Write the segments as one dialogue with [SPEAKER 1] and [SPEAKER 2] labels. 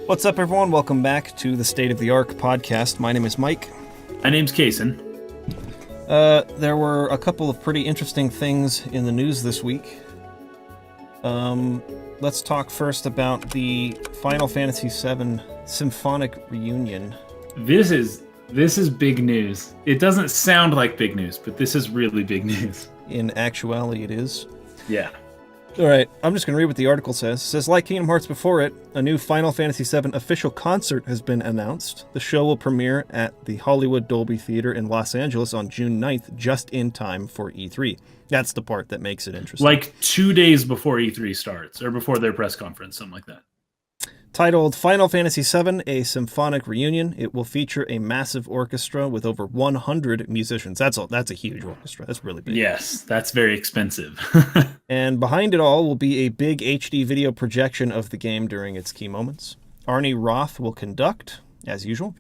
[SPEAKER 1] What's up, everyone? Welcome back to the State of the Arc podcast. My name is Mike.
[SPEAKER 2] My name's Kason.
[SPEAKER 1] There were a couple of pretty interesting things in the news this week. Let's talk first about the Final Fantasy VII Symphonic Reunion.
[SPEAKER 2] This is big news. It doesn't sound like big news, but this is really big news.
[SPEAKER 1] In actuality, it is.
[SPEAKER 2] Yeah.
[SPEAKER 1] All right, I'm just going to read what the article says. It says, like Kingdom Hearts before it, a new Final Fantasy VII official concert has been announced. The show will premiere at the Hollywood Dolby Theater in Los Angeles on June 9th, just in time for E3. That's the part that makes it interesting.
[SPEAKER 2] Like 2 days before E3 starts, or before their press conference, something like that.
[SPEAKER 1] Titled Final Fantasy VII, A Symphonic Reunion, it will feature a massive orchestra with over 100 musicians. That's a huge orchestra. That's really big.
[SPEAKER 2] Yes, that's very expensive.
[SPEAKER 1] And behind it all will be a big HD video projection of the game during its key moments. Arnie Roth will conduct, as usual,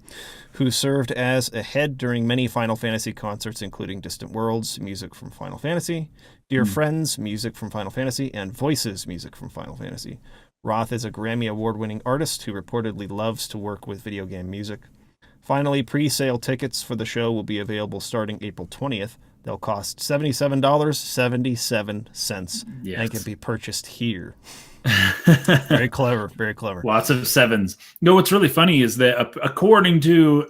[SPEAKER 1] who served as a head during many Final Fantasy concerts, including Distant Worlds, music from Final Fantasy, Dear Friends, music from Final Fantasy, and Voices, music from Final Fantasy. Roth is a Grammy Award-winning artist who reportedly loves to work with video game music. Finally, pre-sale tickets for the show will be available starting April 20th. They'll cost $77.77 and can be purchased here. Very clever, very clever.
[SPEAKER 2] Lots of sevens. No, what's really funny is that according to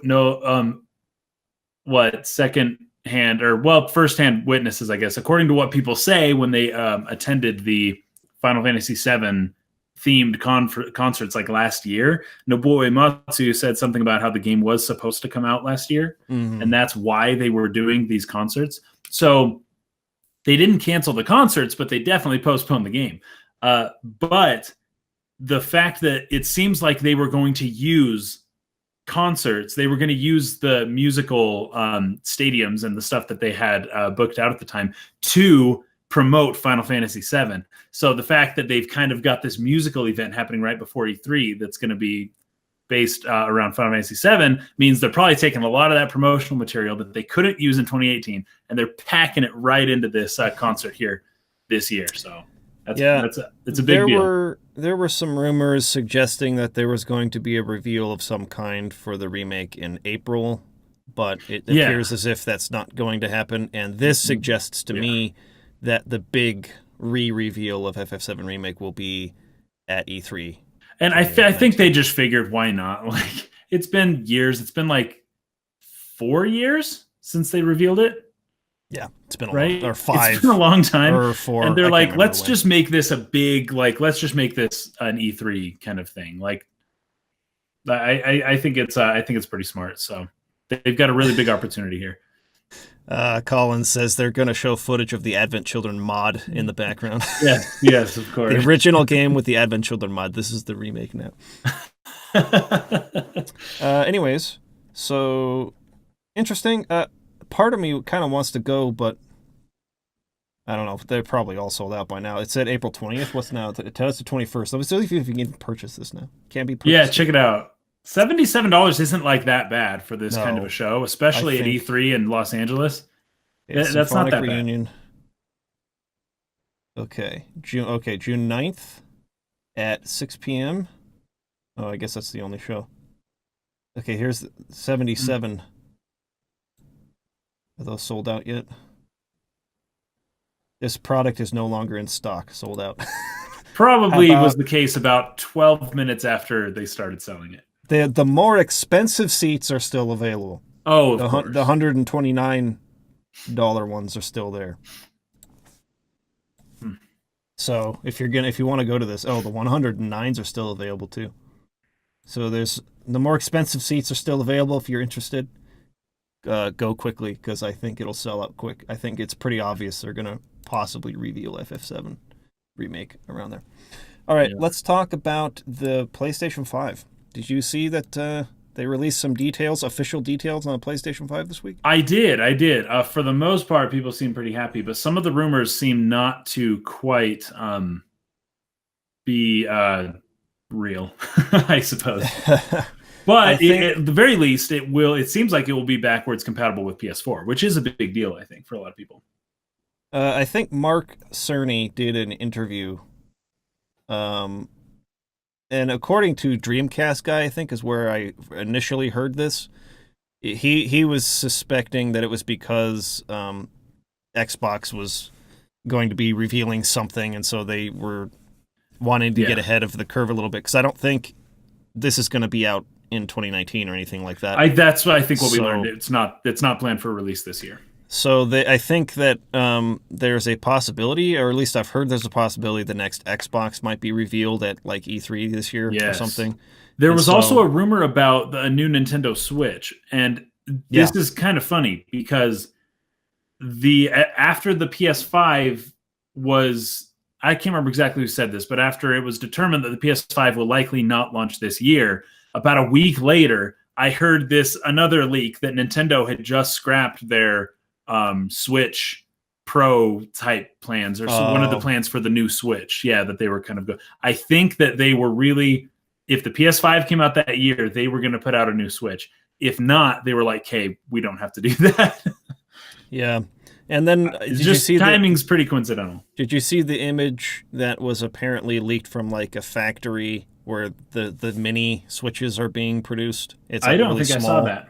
[SPEAKER 2] first-hand witnesses, I guess, according to what people say when they attended the Final Fantasy VII themed concerts like last year, Nobuo Uematsu said something about how the game was supposed to come out last year, and that's why they were doing these concerts. So they didn't cancel the concerts, but they definitely postponed the game. But the fact that it seems like they were going to use concerts, they were going to use the musical stadiums and the stuff that they had booked out at the time to promote Final Fantasy VII. So the fact that they've kind of got this musical event happening right before E3 that's going to be based around Final Fantasy VII means they're probably taking a lot of that promotional material that they couldn't use in 2018, and they're packing it right into this concert here this year. So it's a big deal.
[SPEAKER 1] There were some rumors suggesting that there was going to be a reveal of some kind for the remake in April, but it appears as if that's not going to happen, and this suggests to me that the big re-reveal of FF7 Remake will be at E3.
[SPEAKER 2] And I think they just figured, why not? Like, it's been years. It's been like 4 years since they revealed it.
[SPEAKER 1] Yeah, it's been
[SPEAKER 2] or
[SPEAKER 1] 5.
[SPEAKER 2] It's been a long time.
[SPEAKER 1] Or 4.
[SPEAKER 2] And they're like, let's just make this a big, let's just make this an E3 kind of thing. Like, I think it's pretty smart. So they've got a really big opportunity here.
[SPEAKER 1] Collins says they're going to show footage of the Advent Children mod in the background.
[SPEAKER 2] Yes, of course.
[SPEAKER 1] The original game with the Advent Children mod. This is the remake now. Anyways, so interesting. Part of me kind of wants to go, but I don't know. They're probably all sold out by now. It said April 20th. What's now? It tells us the 21st. Let me see if you can even purchase this now. Can't be purchased.
[SPEAKER 2] Yeah, check it out. $77 isn't like that bad for this kind of a show, especially at E3 in Los Angeles. That's not that Reunion.
[SPEAKER 1] Bad. Okay, June 9th at 6 p.m. Oh, I guess that's the only show. Okay, here's 77. Are those sold out yet? This product is no longer in stock. Sold out.
[SPEAKER 2] Probably was the case about 12 minutes after they started selling it.
[SPEAKER 1] The more expensive seats are still available.
[SPEAKER 2] Oh,
[SPEAKER 1] the $129 ones are still there. So if you want to go to this, the 109s are still available too. So there's the more expensive seats are still available if you're interested. Go quickly because I think it'll sell out quick. I think it's pretty obvious they're gonna possibly reveal FF7 Remake around there. All right, let's talk about the PlayStation 5. Did you see that they released some official details on the PlayStation 5 this week?
[SPEAKER 2] I did. For the most part, people seem pretty happy, but some of the rumors seem not to quite be real, I suppose. But at the very least, it seems like it will be backwards compatible with PS4, which is a big deal, I think, for a lot of people.
[SPEAKER 1] I think Mark Cerny did an interview and according to Dreamcast guy, I think is where I initially heard this. He was suspecting that it was because Xbox was going to be revealing something, and so they were wanting to get ahead of the curve a little bit. Because I don't think this is going to be out in 2019 or anything like that.
[SPEAKER 2] That's what I think. What we learned, it's not planned for release this year.
[SPEAKER 1] So I think that there's a possibility, or at least I've heard there's a possibility, the next Xbox might be revealed at like E3 this year or something.
[SPEAKER 2] There was also a rumor about a new Nintendo Switch, and this is kind of funny because after the PS5 was, I can't remember exactly who said this, but after it was determined that the PS5 will likely not launch this year, about a week later, I heard another leak that Nintendo had just scrapped their Switch Pro type plans, or one of the plans for the new Switch. Yeah, that they were kind of good. I think that they were really, if the PS5 came out that year, they were going to put out a new Switch. If not, they were like, hey, we don't have to do that.
[SPEAKER 1] Yeah. And then
[SPEAKER 2] did you see timing's pretty coincidental.
[SPEAKER 1] Did you see the image that was apparently leaked from like a factory where the mini Switches are being produced?
[SPEAKER 2] It's like I don't think small. I saw that.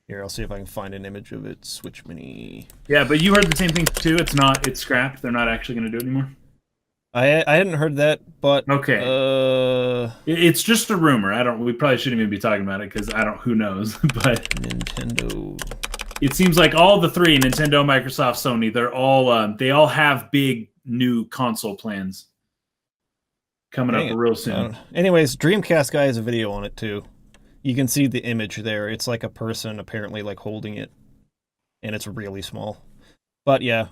[SPEAKER 1] Here, I'll see if I can find an image of it. Switch Mini.
[SPEAKER 2] Yeah, but you heard the same thing too. It's scrapped. They're not actually going to do it anymore.
[SPEAKER 1] I hadn't heard that, but
[SPEAKER 2] okay. It's just a rumor. We probably shouldn't even be talking about it because who knows? But
[SPEAKER 1] Nintendo.
[SPEAKER 2] It seems like all the three, Nintendo, Microsoft, Sony, they all have big new console plans coming up real soon.
[SPEAKER 1] Anyways, Dreamcast guy has a video on it too. You can see the image there. It's like a person apparently like holding it, and it's really small. But yeah,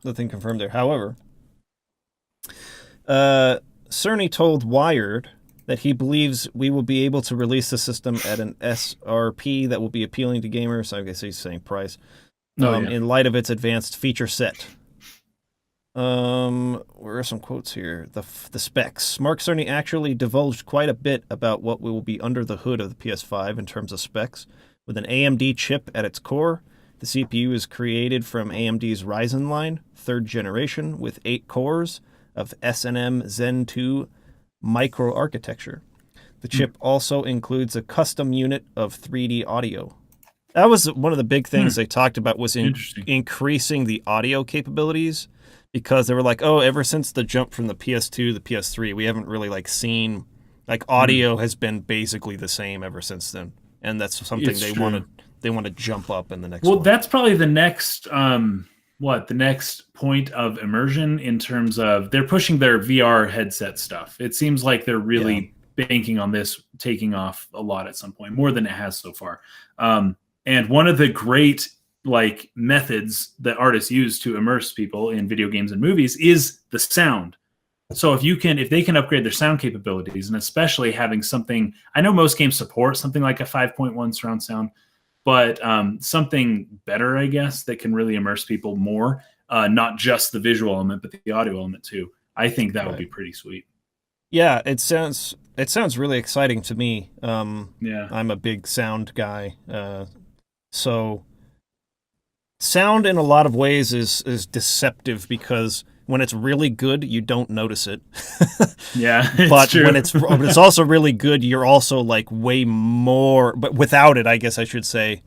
[SPEAKER 1] nothing confirmed there. However, Cerny told Wired that he believes we will be able to release the system at an SRP that will be appealing to gamers. I guess he's saying price. In light of its advanced feature set. Where are some quotes here? The specs. Mark Cerny actually divulged quite a bit about what will be under the hood of the PS5 in terms of specs. With an AMD chip at its core, the CPU is created from AMD's Ryzen line, 3rd generation, with 8 cores of SNM Zen 2 microarchitecture. The chip also includes a custom unit of 3D audio. That was one of the big things they talked about, was increasing the audio capabilities. Because they were like, ever since the jump from the PS2 to the PS3, we haven't really seen audio has been basically the same ever since then, and that's something they want to jump up in the next.
[SPEAKER 2] Well, that's probably the next the next point of immersion in terms of they're pushing their VR headset stuff. It seems like they're really banking on this taking off a lot at some point, more than it has so far. And one of the great methods that artists use to immerse people in video games and movies is the sound. So if they can upgrade their sound capabilities, and especially having something, I know most games support something like a 5.1 surround sound, but something better, I guess, that can really immerse people more, not just the visual element, but the audio element too. I think that would be pretty sweet.
[SPEAKER 1] Yeah, it sounds really exciting to me.
[SPEAKER 2] Yeah,
[SPEAKER 1] I'm a big sound guy, so. Sound in a lot of ways is deceptive because when it's really good, you don't notice it.
[SPEAKER 2] Yeah,
[SPEAKER 1] but
[SPEAKER 2] true.
[SPEAKER 1] when it's also really good, you're also way more. But without it, I guess I should say,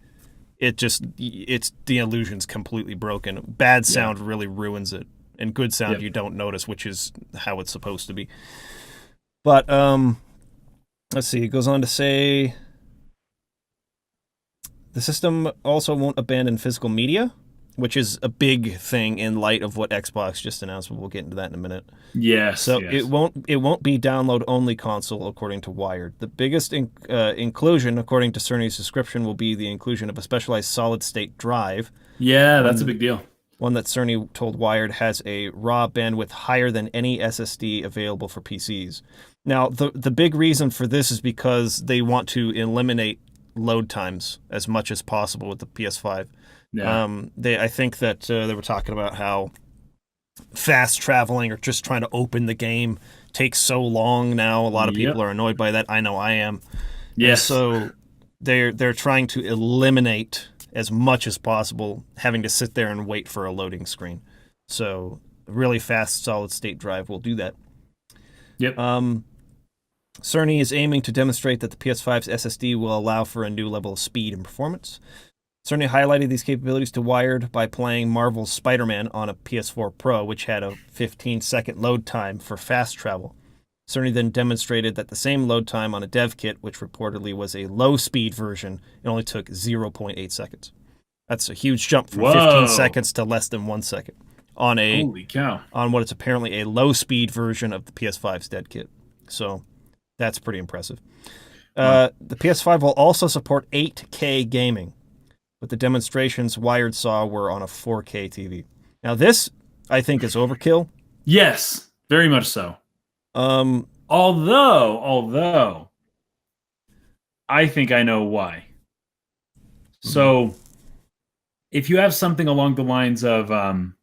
[SPEAKER 1] it's the illusion's completely broken. Bad sound really ruins it, and good sound you don't notice, which is how it's supposed to be. But let's see. It goes on to say. The system also won't abandon physical media, which is a big thing in light of what Xbox just announced, but we'll get into that in a minute.
[SPEAKER 2] Yes.
[SPEAKER 1] So it won't be download-only console, according to Wired. The biggest inclusion, according to Cerny's description, will be the inclusion of a specialized solid-state drive.
[SPEAKER 2] Yeah, that's a big deal.
[SPEAKER 1] One that Cerny told Wired has a raw bandwidth higher than any SSD available for PCs. Now, the big reason for this is because they want to eliminate load times as much as possible with the PS5.
[SPEAKER 2] Yeah.
[SPEAKER 1] I think that they were talking about how fast traveling or just trying to open the game takes so long now. A lot of people are annoyed by that. I know I am.
[SPEAKER 2] Yes.
[SPEAKER 1] And so they're trying to eliminate as much as possible having to sit there and wait for a loading screen. So a really fast solid state drive will do that.
[SPEAKER 2] Yep.
[SPEAKER 1] Cerny is aiming to demonstrate that the PS5's SSD will allow for a new level of speed and performance. Cerny highlighted these capabilities to Wired by playing Marvel's Spider-Man on a PS4 Pro, which had a 15-second load time for fast travel. Cerny then demonstrated that the same load time on a dev kit, which reportedly was a low-speed version, it only took 0.8 seconds. That's a huge jump from 15 seconds to less than 1 second on
[SPEAKER 2] Holy cow.
[SPEAKER 1] on what is apparently a low-speed version of the PS5's dev kit. So that's pretty impressive. The PS5 will also support 8K gaming, but the demonstrations Wired saw were on a 4K TV. Now this, I think, is overkill.
[SPEAKER 2] Yes, very much so. Although, I think I know why. So, if you have something along the lines of an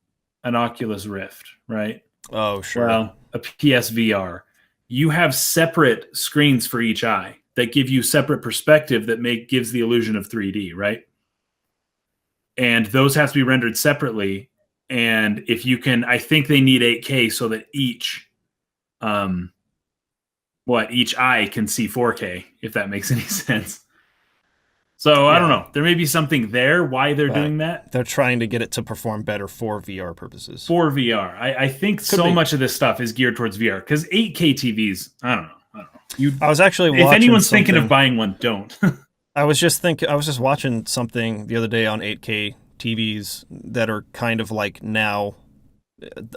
[SPEAKER 2] Oculus Rift, right?
[SPEAKER 1] Oh, sure.
[SPEAKER 2] Well, a PSVR, you have separate screens for each eye that give you separate perspective that gives the illusion of 3D, right? And those have to be rendered separately. And if you can, I think they need 8K so that each eye can see 4K, if that makes any sense. So I don't know. There may be something there why they're doing that.
[SPEAKER 1] They're trying to get it to perform better for VR purposes.
[SPEAKER 2] For VR. I think much of this stuff is geared towards VR because 8K TVs, I don't know.
[SPEAKER 1] I was actually watching
[SPEAKER 2] if anyone's thinking of buying one, don't.
[SPEAKER 1] I was just watching something the other day on 8K TVs that are kind of like now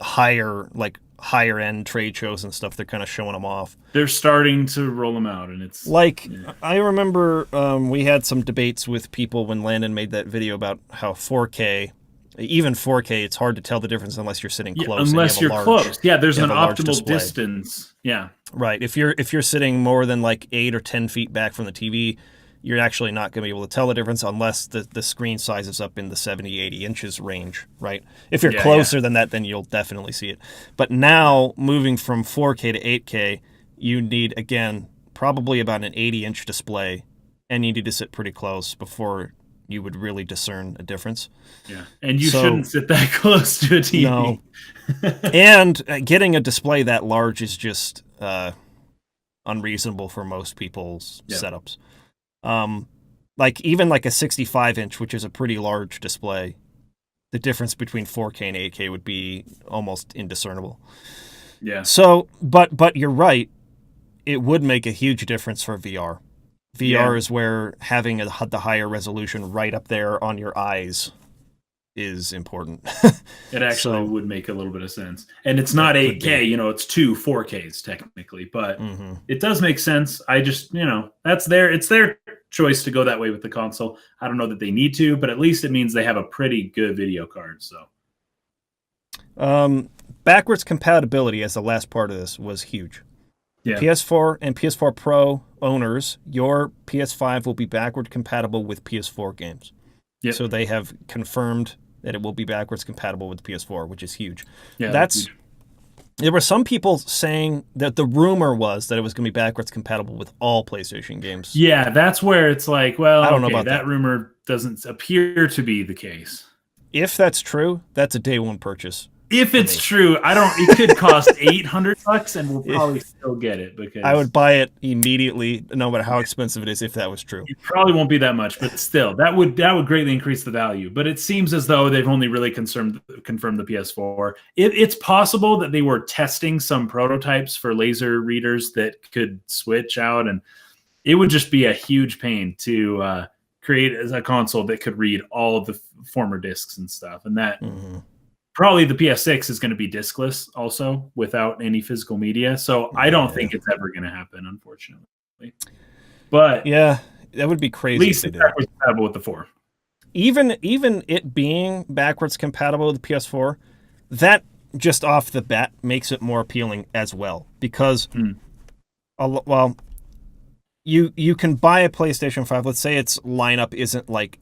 [SPEAKER 1] higher end trade shows and stuff. They're kind of showing them off.
[SPEAKER 2] They're starting to roll them out, and it's
[SPEAKER 1] like I remember we had some debates with people when Landon made that video about how 4K, even 4K, it's hard to tell the difference unless you're sitting close.
[SPEAKER 2] Unless you're close, there's an optimal distance. Yeah,
[SPEAKER 1] right. If you're sitting more than like 8 or 10 feet back from the TV, you're actually not going to be able to tell the difference unless the screen size is up in the 70, 80 inches range, right? If you're closer than that, then you'll definitely see it. But now, moving from 4K to 8K, you need, again, probably about an 80-inch display, and you need to sit pretty close before you would really discern a difference.
[SPEAKER 2] Yeah, and you shouldn't sit that close to a TV.
[SPEAKER 1] No. And getting a display that large is just unreasonable for most people's setups. Like even like a 65-inch, which is a pretty large display, the difference between 4K and 8K would be almost indiscernible.
[SPEAKER 2] Yeah.
[SPEAKER 1] So, but you're right. It would make a huge difference for VR. VR is where having the higher resolution right up there on your eyes is important.
[SPEAKER 2] It actually would make a little bit of sense. And it's not 8K, it's 2 4Ks technically, but it does make sense. I just, it's their choice to go that way with the console. I don't know that they need to, but at least it means they have a pretty good video card. So,
[SPEAKER 1] backwards compatibility as the last part of this was huge. Yeah. PS4 and PS4 Pro owners, your PS5 will be backward compatible with PS4 games. Yep. So they have confirmed that it will be backwards compatible with the PS4, which is huge. Yeah, that's huge. There were some people saying that the rumor was that it was going to be backwards compatible with all PlayStation games.
[SPEAKER 2] Yeah, that's where it's like, well, I don't know about that. Rumor doesn't appear to be the case.
[SPEAKER 1] If that's true, that's a day one purchase.
[SPEAKER 2] If it's true, it could cost $800 and we'll probably still get it because
[SPEAKER 1] I would buy it immediately, no matter how expensive it is, if that was true.
[SPEAKER 2] It probably won't be that much, but still, that would greatly increase the value. But it seems as though they've only really confirmed the PS4. It's possible that they were testing some prototypes for laser readers that could switch out, and it would just be a huge pain to create a console that could read all of the former discs and stuff, and that. Mm-hmm. Probably the PS6 is going to be discless also without any physical media. So I don't think it's ever going to happen, unfortunately. But
[SPEAKER 1] yeah, that would be crazy.
[SPEAKER 2] At least it's backwards compatible with the 4.
[SPEAKER 1] Even it being backwards compatible with the PS4, that just off the bat makes it more appealing as well. Because, you can buy a PlayStation 5. Let's say its lineup isn't like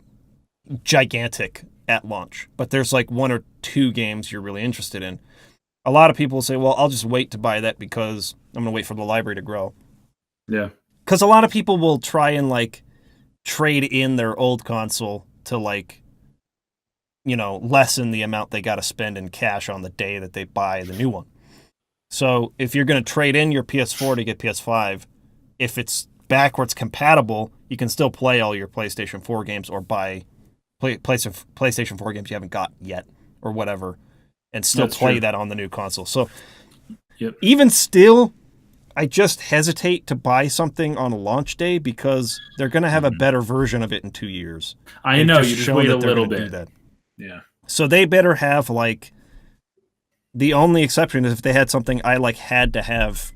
[SPEAKER 1] gigantic at launch, but there's like 1 or 2 games you're really interested in. A lot of people say, well, I'll just wait to buy that because I'm going to wait for the library to grow.
[SPEAKER 2] Yeah.
[SPEAKER 1] Because a lot of people will try and like trade in their old console to like, lessen the amount they got to spend in cash on the day that they buy the new one. So if you're going to trade in your PS4 to get PS5, if it's backwards compatible, you can still play all your PlayStation 4 games or buy PlayStation 4 games you haven't got yet or whatever, and still
[SPEAKER 2] That's
[SPEAKER 1] play
[SPEAKER 2] true.
[SPEAKER 1] that on the new console. So
[SPEAKER 2] Yep.
[SPEAKER 1] even still, I just hesitate to buy something on a launch day because they're going to have a better version of it in 2 years.
[SPEAKER 2] I
[SPEAKER 1] They've
[SPEAKER 2] know.
[SPEAKER 1] just
[SPEAKER 2] You just
[SPEAKER 1] shown
[SPEAKER 2] wait
[SPEAKER 1] that
[SPEAKER 2] a
[SPEAKER 1] they're
[SPEAKER 2] little
[SPEAKER 1] going to do
[SPEAKER 2] bit.
[SPEAKER 1] that.
[SPEAKER 2] Yeah.
[SPEAKER 1] So they better have like the only exception is if they had something I like had to have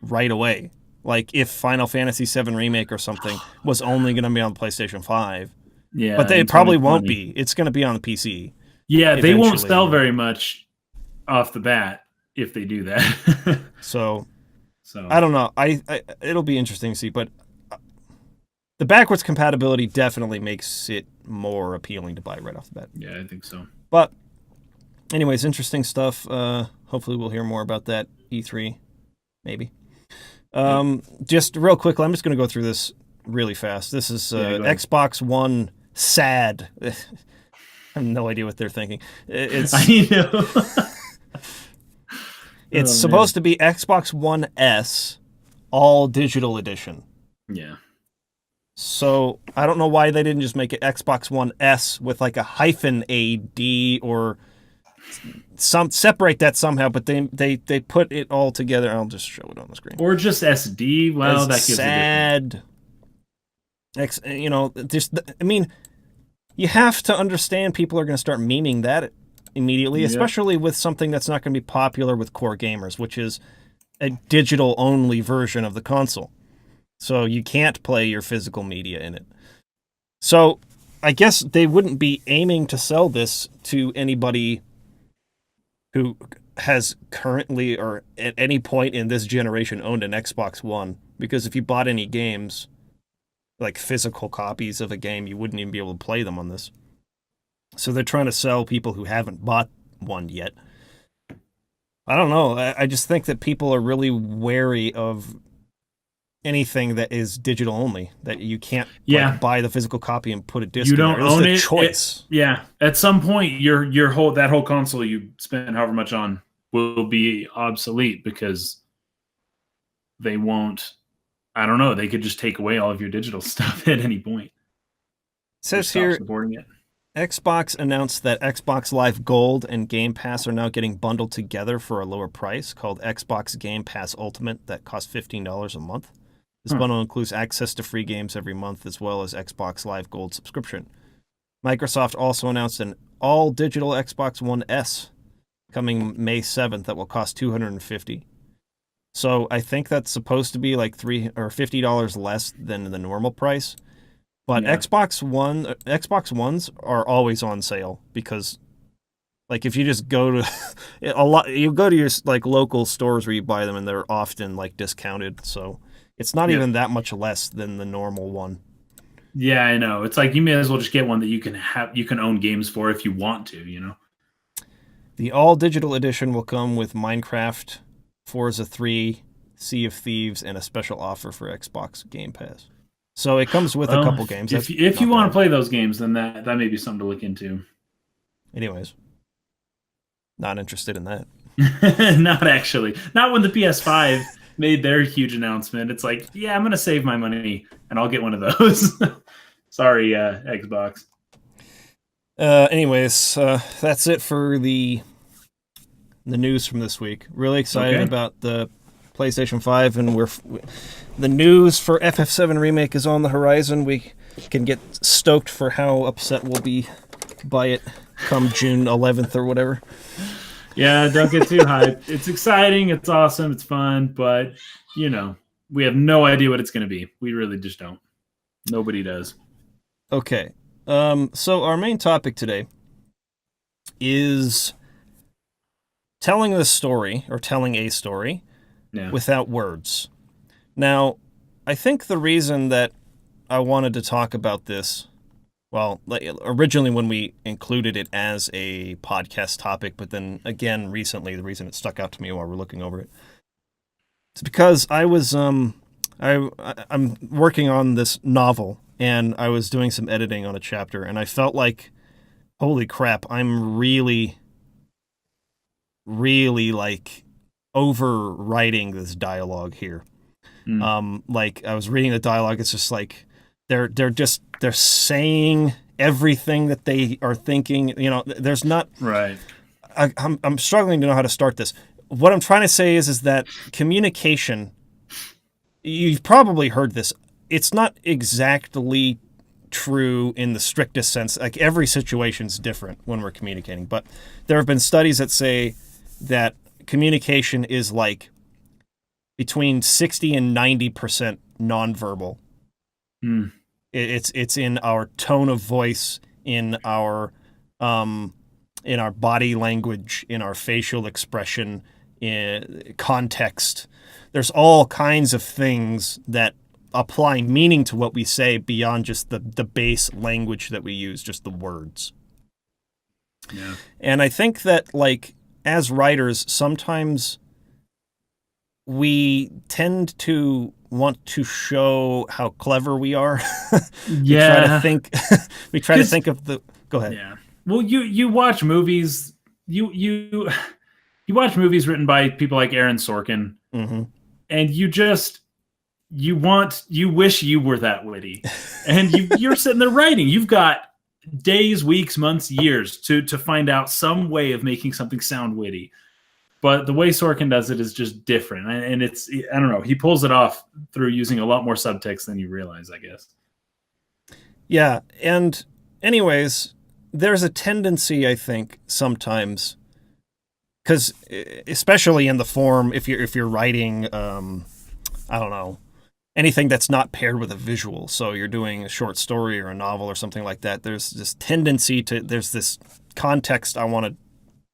[SPEAKER 1] right away. Like if Final Fantasy VII Remake or something was only going to be on the PlayStation 5.
[SPEAKER 2] Yeah.
[SPEAKER 1] But they
[SPEAKER 2] In
[SPEAKER 1] probably won't
[SPEAKER 2] 2020.
[SPEAKER 1] be. It's going to be on the PC
[SPEAKER 2] Yeah, they won't
[SPEAKER 1] eventually
[SPEAKER 2] sell
[SPEAKER 1] anyway.
[SPEAKER 2] very much off the bat if they do that.
[SPEAKER 1] So
[SPEAKER 2] So
[SPEAKER 1] I don't know. I it'll be interesting to see, but the backwards compatibility definitely makes it more appealing to buy right off the bat.
[SPEAKER 2] yeah, I think so.
[SPEAKER 1] But anyways, interesting stuff. Hopefully we'll hear more about that E3, maybe. Just real quickly, I'm just going to go through this really fast. This is
[SPEAKER 2] Yeah, go ahead.
[SPEAKER 1] Xbox One sad. I have no idea what they're thinking. It's
[SPEAKER 2] I know.
[SPEAKER 1] it's
[SPEAKER 2] Oh,
[SPEAKER 1] supposed to be Xbox One S, all digital edition.
[SPEAKER 2] Yeah.
[SPEAKER 1] So I don't know why they didn't just make it Xbox One S with like a hyphen AD or separate that somehow. But they put it all together. I'll just show it on the screen.
[SPEAKER 2] Or just SD. Well,
[SPEAKER 1] As
[SPEAKER 2] that gives
[SPEAKER 1] sad. Just I mean, you have to understand people are going to start memeing that immediately,
[SPEAKER 2] Yep.
[SPEAKER 1] especially with something that's not going to be popular with core gamers, which is a digital only version of the console. So you can't play your physical media in it. So I guess they wouldn't be aiming to sell this to anybody who has currently or at any point in this generation owned an Xbox One, because if you bought any games, like physical copies of a game, you wouldn't even be able to play them on this. So they're trying to sell people who haven't bought one yet. I don't know. I just think that people are really wary of anything that is digital only, that you can't buy the physical copy and put a disc
[SPEAKER 2] You
[SPEAKER 1] in
[SPEAKER 2] don't
[SPEAKER 1] there. It's
[SPEAKER 2] own
[SPEAKER 1] the
[SPEAKER 2] it.
[SPEAKER 1] choice.
[SPEAKER 2] Yeah. At some point, your whole console you spent however much on will be obsolete because they won't. I don't know. They could just take away all of your digital stuff at any point.
[SPEAKER 1] It says
[SPEAKER 2] Stop
[SPEAKER 1] here,
[SPEAKER 2] supporting it.
[SPEAKER 1] Xbox announced that Xbox Live Gold and Game Pass are now getting bundled together for a lower price called Xbox Game Pass Ultimate that costs $15 a month. This bundle includes access to free games every month as well as Xbox Live Gold subscription. Microsoft also announced an all-digital Xbox One S coming May 7th that will cost $250. So I think that's supposed to be like $3 or $50 less than the normal price. But
[SPEAKER 2] Yeah.
[SPEAKER 1] Xbox Ones are always on sale because, like, if you just go to you go to your like local stores where you buy them, and they're often like discounted. So it's not even that much less than the normal one.
[SPEAKER 2] Yeah, I know. It's like you may as well just get one that you can own games for if you want to, you know.
[SPEAKER 1] The all digital edition will come with Minecraft, Forza 3, Sea of Thieves, and a special offer for Xbox Game Pass. So it comes with a couple games.
[SPEAKER 2] If you want to play those games, then that may be something to look into.
[SPEAKER 1] Anyways, not interested in that.
[SPEAKER 2] Not actually. Not when the PS5 made their huge announcement. It's like, yeah, I'm going to save my money and I'll get one of those. Sorry, Xbox.
[SPEAKER 1] Anyways, that's it for the news from this week. Really excited about the PlayStation 5, and the news for FF7 Remake is on the horizon. We can get stoked for how upset we'll be by it come June 11th or whatever.
[SPEAKER 2] Yeah, don't get too hyped. It's exciting, it's awesome, it's fun, but, you know, we have no idea what it's going to be. We really just don't. Nobody does.
[SPEAKER 1] Okay. So our main topic today is telling the story, or telling a story, without words. Now, I think the reason that I wanted to talk about this, well, originally when we included it as a podcast topic, but then again recently, the reason it stuck out to me while we're looking over it, it's because I was I'm working on this novel, and I was doing some editing on a chapter, and I felt like, holy crap, I'm really like overwriting this dialogue here. Like I was reading the dialogue, it's just like they're saying everything that they are thinking. You know, there's not
[SPEAKER 2] Right.
[SPEAKER 1] I'm struggling to know how to start this. What I'm trying to say is that communication, you've probably heard this, it's not exactly true in the strictest sense. Like every situation's different when we're communicating, but there have been studies that say that communication is like between 60 and 90% nonverbal. It's in our tone of voice, in our body language, in our facial expression, in context. There's all kinds of things that apply meaning to what we say beyond just the base language that we use, just the words.
[SPEAKER 2] Yeah.
[SPEAKER 1] And I think that, like, as writers, sometimes we tend to want to show how clever we are.
[SPEAKER 2] Yeah.
[SPEAKER 1] We try to think of the... Go ahead.
[SPEAKER 2] Yeah. Well, you watch movies. You watch movies written by people like Aaron Sorkin, and you wish you were that witty, and you're sitting there writing. You've got days, weeks, months, years to find out some way of making something sound witty. But the way Sorkin does it is just different, and it's, I don't know, he pulls it off through using a lot more subtext than you realize, I guess.
[SPEAKER 1] Yeah, and anyways, there's a tendency, I think, sometimes, because especially in the form, if you're writing, I don't know, anything that's not paired with a visual, so you're doing a short story or a novel or something like that, there's this tendency there's this context I want to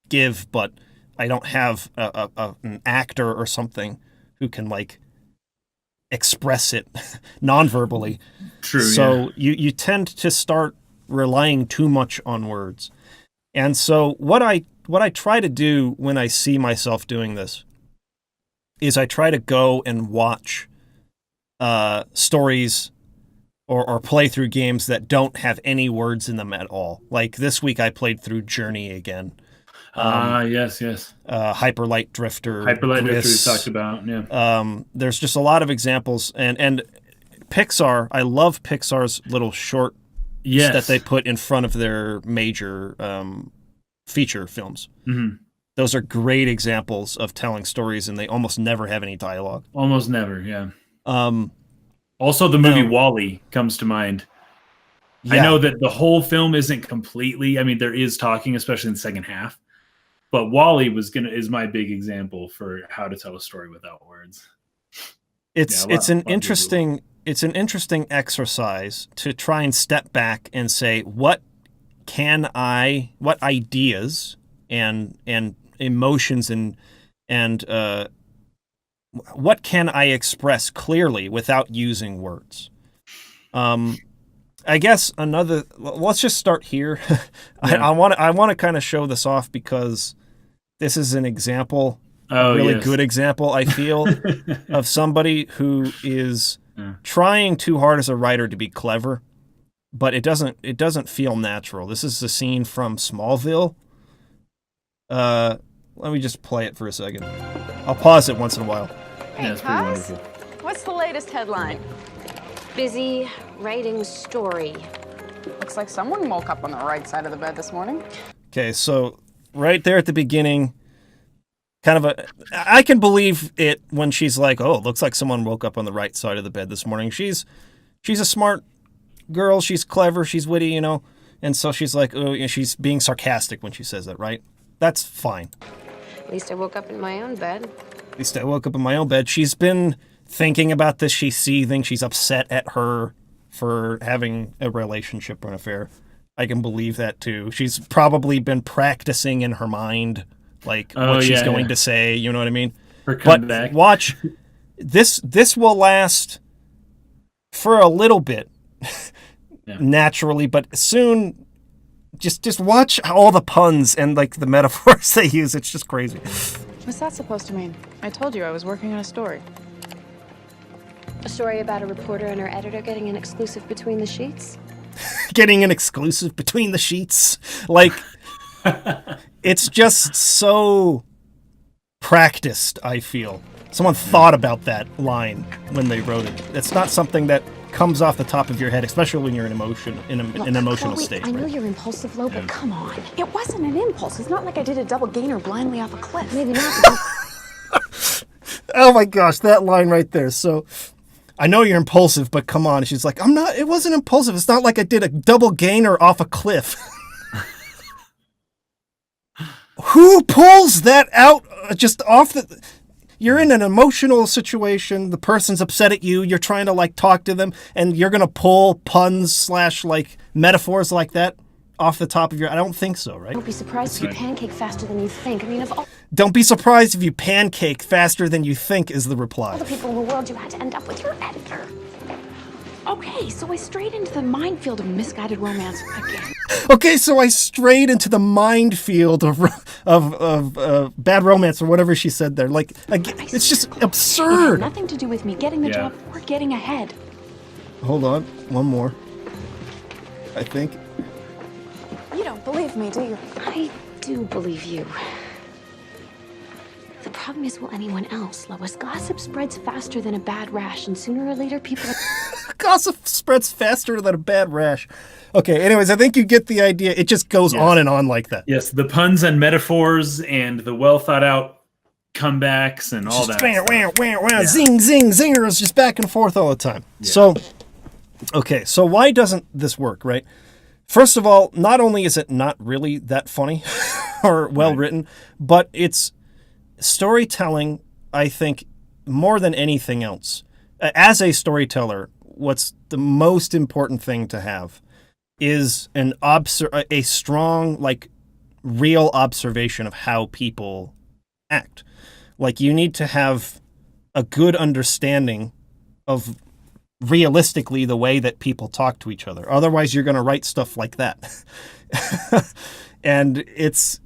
[SPEAKER 1] give, but I don't have an actor or something who can, like, express it non-verbally.
[SPEAKER 2] True.
[SPEAKER 1] So you tend to start relying too much on words. And so what I try to do when I see myself doing this is I try to go and watch stories or play through games that don't have any words in them at all. Like this week I played through Journey again.
[SPEAKER 2] Yes.
[SPEAKER 1] Hyper Light Drifter.
[SPEAKER 2] Hyperlight Drifter we talked about, yeah.
[SPEAKER 1] There's just a lot of examples. And Pixar, I love Pixar's little short that they put in front of their major feature films. Mm-hmm. Those are great examples of telling stories, and they almost never have any dialogue.
[SPEAKER 2] Almost never, yeah. Also, the movie WALL-E comes to mind. Yeah. I know that the whole film isn't completely, I mean, there is talking, especially in the second half. But WALL-E is my big example for how to tell a story without words.
[SPEAKER 1] It's an interesting exercise to try and step back and say, what ideas and emotions and what can I express clearly without using words? I guess let's just start here. Yeah. I want to kind of show this off because this is an example, a really good example, I feel, of somebody who is trying too hard as a writer to be clever, but it doesn't feel natural. This is a scene from Smallville. Let me just play it for a second. I'll pause it once in a while.
[SPEAKER 3] Hey,
[SPEAKER 2] it's pretty wonderful.
[SPEAKER 3] What's the latest headline?
[SPEAKER 4] Busy writing story.
[SPEAKER 3] Looks like someone woke up on the right side of the bed this morning.
[SPEAKER 1] Okay, so right there at the beginning, I can believe it when she's like, oh, it looks like someone woke up on the right side of the bed this morning. She's a smart girl. She's clever. She's witty, you know. And so she's like, oh, she's being sarcastic when she says that, right? That's fine.
[SPEAKER 4] At least I woke up in my own bed.
[SPEAKER 1] At least I woke up in my own bed. She's been thinking about this. She's seething. She's upset at her for having a relationship or an affair. I can believe that too. She's probably been practicing in her mind, like what she's going to say. You know what I mean?
[SPEAKER 2] Her comeback.
[SPEAKER 1] But watch, this will last for a little bit, naturally, but soon. Just watch all the puns and like the metaphors they use. It's just crazy.
[SPEAKER 3] What's that supposed to mean? I told you I was working on a story.
[SPEAKER 4] A story about a reporter and her editor getting an exclusive between the sheets?
[SPEAKER 1] Getting an exclusive between the sheets? Like, it's just so practiced, I feel. Someone thought about that line when they wrote it. It's not something that comes off the top of your head, especially when you're in an emotional
[SPEAKER 4] Chloe,
[SPEAKER 1] state.
[SPEAKER 4] I know
[SPEAKER 1] right?
[SPEAKER 4] you're impulsive, Lo, but come on.
[SPEAKER 3] It wasn't an impulse. It's not like I did a double gainer blindly off a cliff.
[SPEAKER 4] Maybe not. But
[SPEAKER 1] Oh my gosh, that line right there. So, I know you're impulsive, but come on. She's like, I'm not. It wasn't impulsive. It's not like I did a double gainer off a cliff. Who pulls that out just off the? You're in an emotional situation. The person's upset at you. You're trying to like talk to them, and you're gonna pull puns / like metaphors like that off the top of your. I don't think so, right?
[SPEAKER 4] don't be surprised if you pancake faster than you think. I mean, of all
[SPEAKER 1] Don't be surprised if you pancake faster than you think. Is the reply.
[SPEAKER 4] the people in the world, you had to end up with your editor.
[SPEAKER 3] Okay, so I strayed into the minefield of misguided romance again.
[SPEAKER 1] Okay, so I strayed into the minefield of bad romance or whatever she said there. Like, again, it's just
[SPEAKER 3] It had
[SPEAKER 1] absurd.
[SPEAKER 3] nothing to do with me getting the job or getting ahead.
[SPEAKER 1] Hold on, one more. I think.
[SPEAKER 3] You don't believe me, do you?
[SPEAKER 4] I do believe you. The problem is, will anyone else, Lois? Gossip spreads faster than a bad rash, and sooner or later, people are...
[SPEAKER 1] Gossip spreads faster than a bad rash. Okay, anyways, I think you get the idea. It just goes on and on like that.
[SPEAKER 2] Yes, the puns and metaphors and the well thought out comebacks and all that.
[SPEAKER 1] Stuff. Zing, zing, zingers, just back and forth all the time. Yeah. So, okay, so why doesn't this work, right? First of all, not only is it not really that funny or well written, but it's storytelling, I think, more than anything else. As a storyteller, what's the most important thing to have is a strong, like, real observation of how people act. Like, you need to have a good understanding of realistically the way that people talk to each other. Otherwise, you're going to write stuff like that. And it's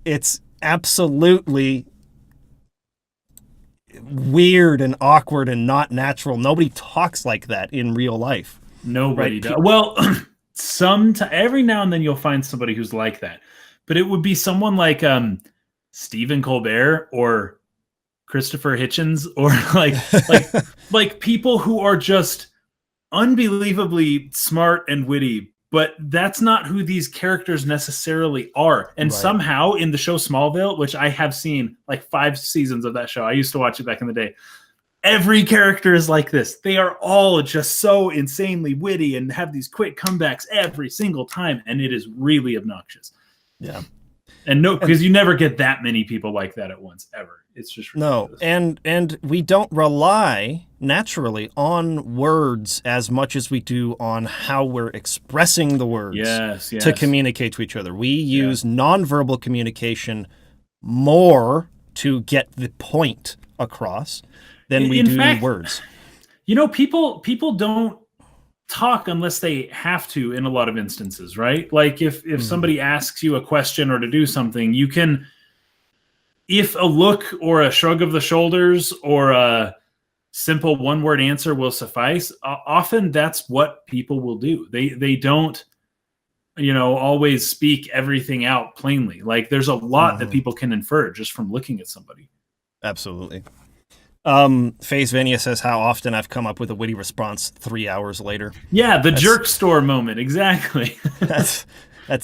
[SPEAKER 1] absolutely weird and awkward and not natural. Nobody talks like that in real life.
[SPEAKER 2] Nobody does. Well, every now and then you'll find somebody who's like that, but it would be someone like Stephen Colbert or Christopher Hitchens or like people who are just unbelievably smart and witty, but that's not who these characters necessarily are. And somehow in the show Smallville, which I have seen like 5 seasons of that show, I used to watch it back in the day, every character is like this. They are all just so insanely witty and have these quick comebacks every single time, and it is really obnoxious.
[SPEAKER 1] Yeah.
[SPEAKER 2] And because you never get that many people like that at once, ever. It's just ridiculous.
[SPEAKER 1] No, and we don't rely naturally on words as much as we do on how we're expressing the words to communicate to each other. We use nonverbal communication more to get the point across than we do words.
[SPEAKER 2] You know, people don't talk unless they have to in a lot of instances, right? Like if somebody asks you a question or to do something, you can, if a look or a shrug of the shoulders or a simple one-word answer will suffice, often that's what people will do. They don't, always speak everything out plainly. Like there's a lot that people can infer just from looking at somebody.
[SPEAKER 1] Absolutely. Faze Vania says how often I've come up with a witty response 3 hours later.
[SPEAKER 2] Yeah, that's jerk store moment. Exactly.
[SPEAKER 1] That's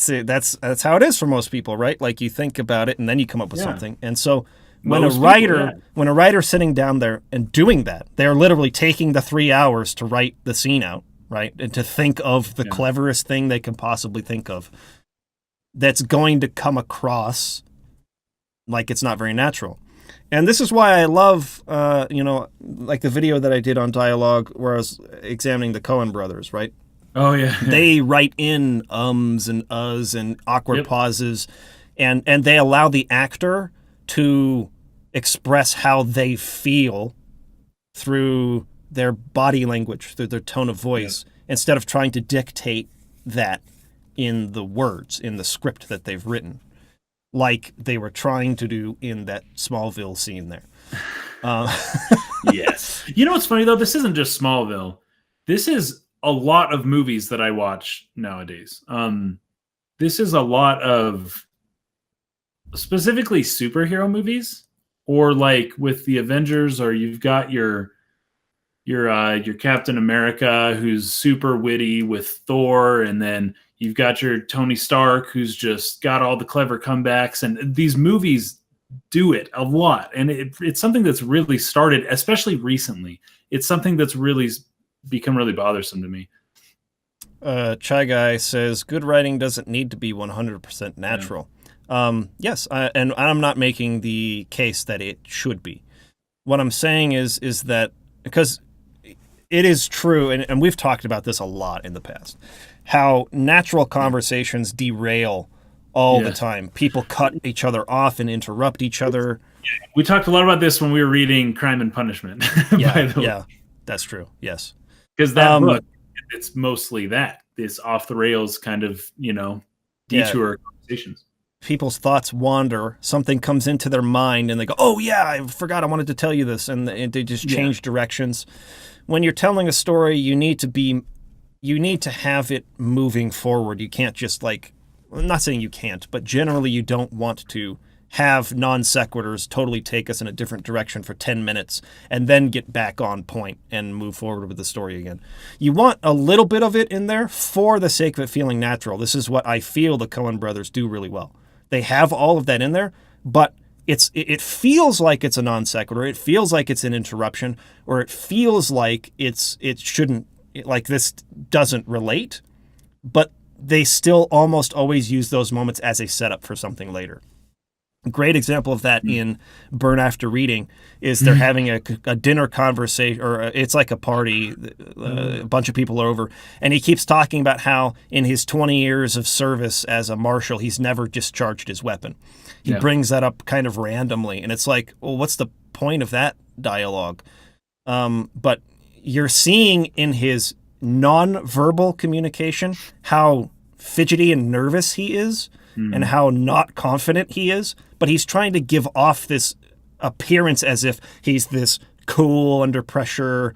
[SPEAKER 1] it. That's how it is for most people, right? Like you think about it and then you come up with something. And so when a writer's sitting down there and doing that, they're literally taking the 3 hours to write the scene out, right? And to think of the cleverest thing they can possibly think of that's going to come across like it's not very natural. And this is why I love, like the video that I did on dialogue where I was examining the Coen brothers, right?
[SPEAKER 2] Oh, yeah.
[SPEAKER 1] They write in ums and uhs and awkward pauses, and they allow the actor to express how they feel through their body language, through their tone of voice, instead of trying to dictate that in the words, in the script that they've written, like they were trying to do in that Smallville scene there.
[SPEAKER 2] Yes. You know what's funny, though? This isn't just Smallville. This is a lot of movies that I watch nowadays. This is a lot of specifically superhero movies. or like with the Avengers, or you've got your Captain America who's super witty with Thor, and then you've got your Tony Stark who's just got all the clever comebacks, and these movies do it a lot, and it's something that's really started, especially recently. It's something that's really become really bothersome to me.
[SPEAKER 1] Chai Guy says, good writing doesn't need to be 100% natural. Yes, and I'm not making the case that it should be. What I'm saying is that, because it is true, and we've talked about this a lot in the past, how natural conversations derail all the time. People cut each other off and interrupt each other.
[SPEAKER 2] We talked a lot about this when we were reading Crime and Punishment.
[SPEAKER 1] Yeah, that's true. Yes.
[SPEAKER 2] Because that book, it's mostly that. This off the rails kind of, detour conversations.
[SPEAKER 1] People's thoughts wander, something comes into their mind, and they go, oh yeah, I forgot I wanted to tell you this, and they just change directions. When you're telling a story, you need to have it moving forward. You can't just I'm not saying you can't, but generally you don't want to have non sequiturs totally take us in a different direction for 10 minutes and then get back on point and move forward with the story again. You want a little bit of it in there for the sake of it feeling natural. This is what I feel the Coen brothers do really well. They have all of that in there, but it feels like it's a non sequitur. It feels like it's an interruption, or it feels like it shouldn't, like this doesn't relate, but they still almost always use those moments as a setup for something later. A great example of that in Burn After Reading is they're having a dinner conversation, or it's like a party, a bunch of people are over, and he keeps talking about how in his 20 years of service as a marshal, he's never discharged his weapon. He brings that up kind of randomly, and it's like, well, what's the point of that dialogue? But you're seeing in his non-verbal communication how fidgety and nervous he is, and how not confident he is, but he's trying to give off this appearance as if he's this cool under pressure,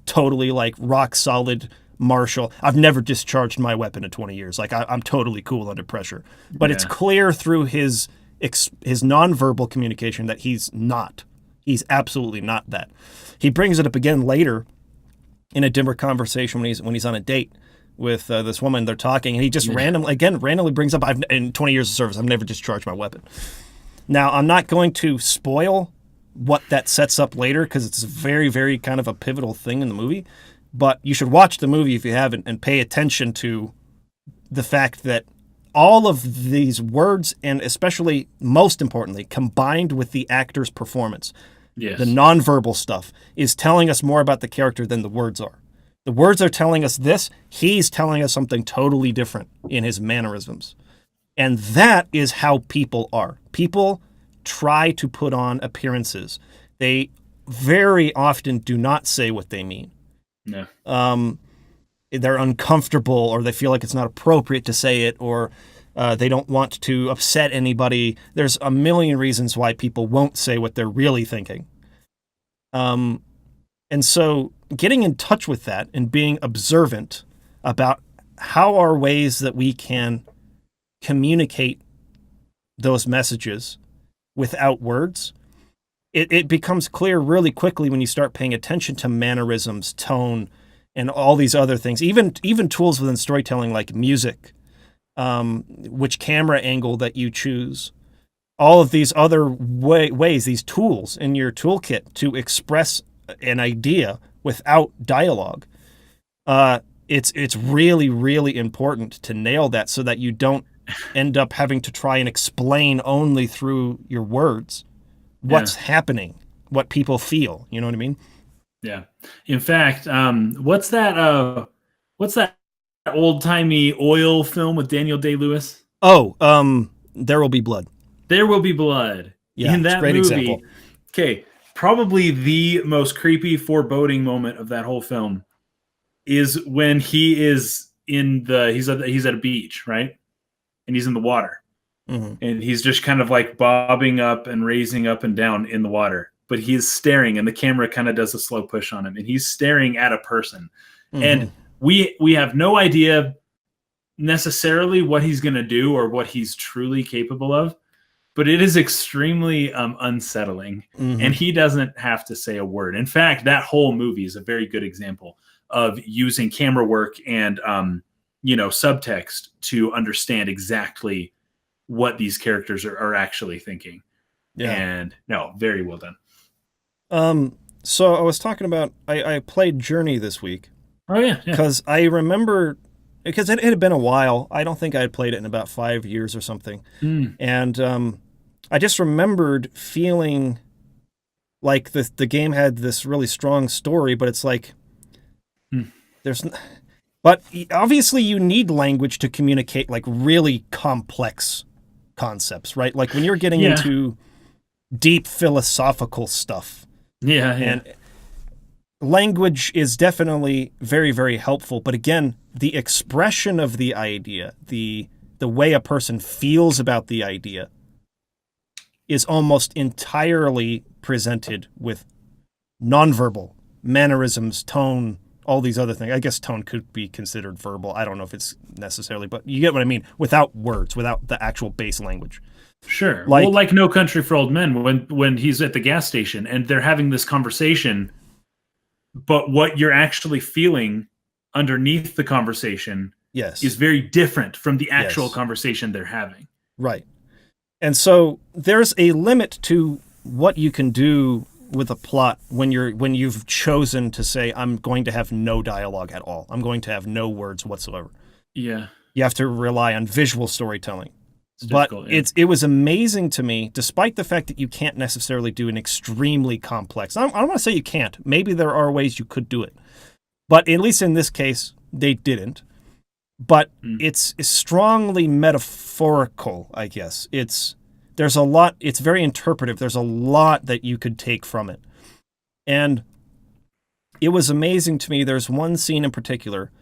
[SPEAKER 1] totally rock solid marshal. I've never discharged my weapon in 20 years. I'm totally cool under pressure. But it's clear through his nonverbal communication that he's not. He's absolutely not that. He brings it up again later in a dimmer conversation when he's on a date with this woman. They're talking, and he just randomly brings up, in 20 years of service, I've never discharged my weapon. Now, I'm not going to spoil what that sets up later, because it's very, very kind of a pivotal thing in the movie, but you should watch the movie if you haven't and pay attention to the fact that all of these words, and especially, most importantly, combined with the actor's performance, the nonverbal stuff, is telling us more about the character than the words are. The words are telling us this. He's telling us something totally different in his mannerisms. And that is how people are. People try to put on appearances. They very often do not say what they mean.
[SPEAKER 2] No.
[SPEAKER 1] They're uncomfortable, or they feel like it's not appropriate to say it, or they don't want to upset anybody. There's a million reasons why people won't say what they're really thinking. And so getting in touch with that and being observant about how are ways that we can communicate those messages without words, it becomes clear really quickly when you start paying attention to mannerisms, tone, and all these other things. Even tools within storytelling like music, which camera angle that you choose, all of these other ways, these tools in your toolkit to express an idea without dialogue. It's really, really important to nail that so that you don't end up having to try and explain only through your words what's happening, what people feel. You know what I mean?
[SPEAKER 2] Yeah. In fact, what's that old-timey oil film with Daniel Day-Lewis?
[SPEAKER 1] Oh, There Will Be Blood.
[SPEAKER 2] There Will Be Blood.
[SPEAKER 1] Yeah,
[SPEAKER 2] in that
[SPEAKER 1] great
[SPEAKER 2] movie.
[SPEAKER 1] example.
[SPEAKER 2] Okay. Probably the most creepy, foreboding moment of that whole film is when he is he's at a beach, right? And he's in the water.
[SPEAKER 1] Mm-hmm.
[SPEAKER 2] And he's just kind of bobbing up and raising up and down in the water. But he's staring, and the camera kind of does a slow push on him, and he's staring at a person.
[SPEAKER 1] Mm-hmm.
[SPEAKER 2] And we have no idea necessarily what he's going to do or what he's truly capable of. but it is extremely unsettling. And he doesn't have to say a word. In fact, that whole movie is a very good example of using camera work and subtext to understand exactly what these characters are actually thinking.
[SPEAKER 1] Yeah.
[SPEAKER 2] And no, very well done.
[SPEAKER 1] So I was talking about, I played Journey this week.
[SPEAKER 2] Oh, yeah.
[SPEAKER 1] Because I remember, because it had been a while. I don't think I had played it in about 5 years or something. And I just remembered feeling like the game had this really strong story, but it's like, but obviously you need language to communicate like really complex concepts, right? Like when you're getting into deep philosophical stuff. And language is definitely very, very helpful. But again, the expression of the idea, the way a person feels about the idea is almost entirely presented with nonverbal mannerisms, tone, all these other things. I guess tone could be considered verbal. I don't know if it's necessarily, but you get what I mean. Without words, without the actual base language.
[SPEAKER 2] Sure. Like No Country for Old Men, when he's at the gas station and they're having this conversation, but what you're actually feeling underneath the conversation is very different from the actual conversation they're having.
[SPEAKER 1] Right. And so there's a limit to what you can do with a plot when you've chosen to say, I'm going to have no dialogue at all. I'm going to have no words whatsoever.
[SPEAKER 2] Yeah.
[SPEAKER 1] You have to rely on visual storytelling. But it was amazing to me, despite the fact that you can't necessarily do an extremely complex. I don't want to say you can't. Maybe there are ways you could do it. But at least in this case, they didn't. But it's strongly metaphorical, I guess. There's a lot. It's very interpretive. There's a lot that you could take from it. And it was amazing to me. There's one scene in particular.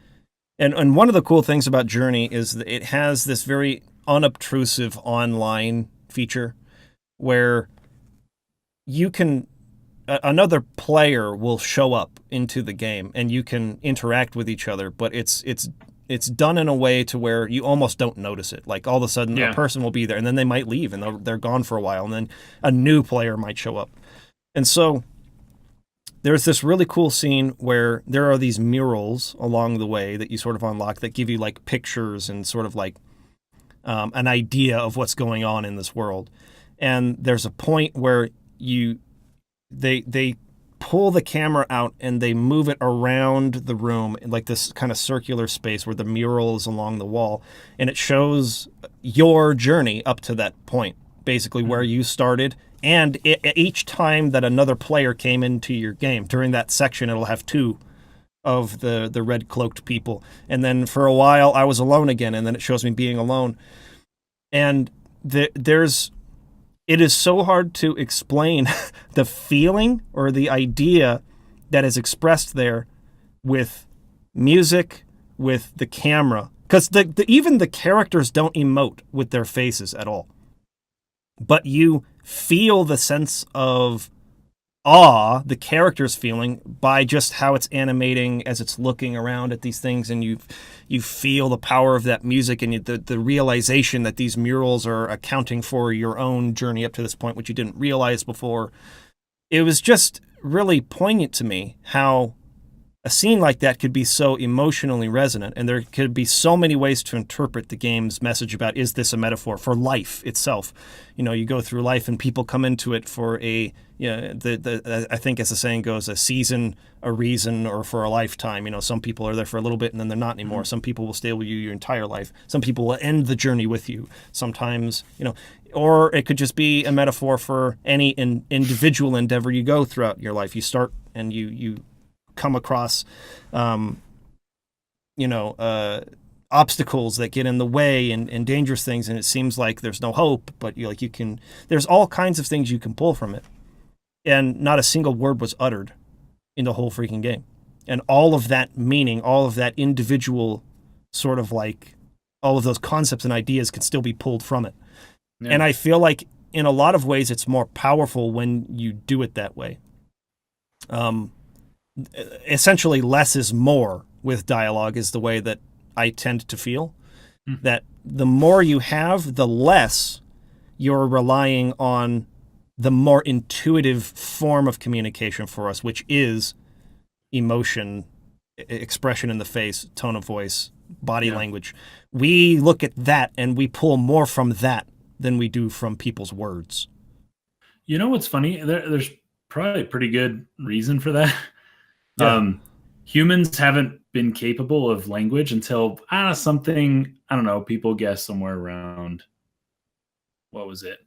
[SPEAKER 1] And one of the cool things about Journey is that it has this very unobtrusive online feature where you can another player will show up into the game and you can interact with each other, but it's done in a way to where you almost don't notice it. Like all of a sudden a person will be there and then they might leave and they're gone for a while and then a new player might show up. And so there's this really cool scene where there are these murals along the way that you sort of unlock that give you like pictures and sort of like an idea of what's going on in this world. And there's a point where they pull the camera out and they move it around the room in like this kind of circular space where the mural is along the wall, and it shows your journey up to that point, basically where you started. And each time that another player came into your game during that section, it'll have two of the red cloaked people. And then for a while I was alone again, and then it shows me being alone. And it is so hard to explain the feeling or the idea that is expressed there with music, with the camera, because even the characters don't emote with their faces at all. But you feel the sense of awe the character's feeling by just how it's animating as it's looking around at these things, and you feel the power of that music and the realization that these murals are accounting for your own journey up to this point, which you didn't realize before. It was just really poignant to me how a scene like that could be so emotionally resonant, and there could be so many ways to interpret the game's message about, is this a metaphor for life itself? You know, you go through life and people come into it for I think as the saying goes, a season, a reason, or for a lifetime. You know, some people are there for a little bit and then they're not anymore. Some people will stay with you your entire life. Some people will end the journey with you. Sometimes, or it could just be a metaphor for any individual endeavor you go throughout your life. You start and you come across, obstacles that get in the way and dangerous things, and it seems like there's no hope, but there's all kinds of things you can pull from it. And not a single word was uttered in the whole freaking game. And all of that meaning, all of that individual sort of like, all of those concepts and ideas can still be pulled from it. Yeah. And I feel like in a lot of ways it's more powerful when you do it that way. Essentially less is more with dialogue is the way that I tend to feel. That the more you have, the less you're relying on the more intuitive form of communication for us, which is emotion, expression in the face, tone of voice, body language. We look at that and we pull more from that than we do from people's words.
[SPEAKER 2] You know what's funny? There's probably a pretty good reason for that.
[SPEAKER 1] Yeah.
[SPEAKER 2] Humans haven't been capable of language until something, I don't know, people guess somewhere around, what was it?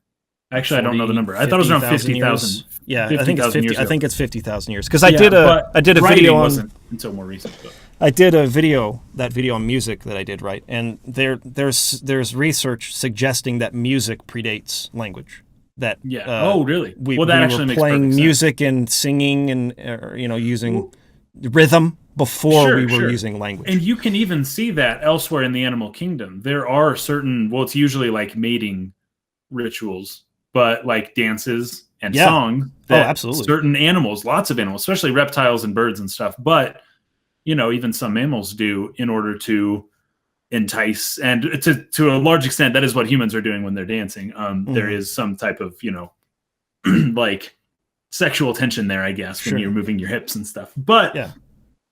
[SPEAKER 2] Actually, 40, I don't know the number. I thought it was around 50,000.
[SPEAKER 1] Yeah,
[SPEAKER 2] 50,
[SPEAKER 1] I think it's 50.
[SPEAKER 2] Years
[SPEAKER 1] I
[SPEAKER 2] ago.
[SPEAKER 1] think it's 50,000 years because I did a video on.
[SPEAKER 2] Wasn't until more recent. But.
[SPEAKER 1] I did a video on music that I did, right? And there's research suggesting that music predates language. That
[SPEAKER 2] really?
[SPEAKER 1] We
[SPEAKER 2] that actually
[SPEAKER 1] were
[SPEAKER 2] makes
[SPEAKER 1] playing music
[SPEAKER 2] sense.
[SPEAKER 1] And singing and using rhythm before we were using language.
[SPEAKER 2] And you can even see that elsewhere in the animal kingdom. There are certain, it's usually like mating rituals, but like dances and song that
[SPEAKER 1] absolutely.
[SPEAKER 2] Certain animals, lots of animals, especially reptiles and birds and stuff, but even some mammals do in order to entice, and to a large extent that is what humans are doing when they're dancing. There is some type of like sexual tension there, I guess, when you're moving your hips and stuff. But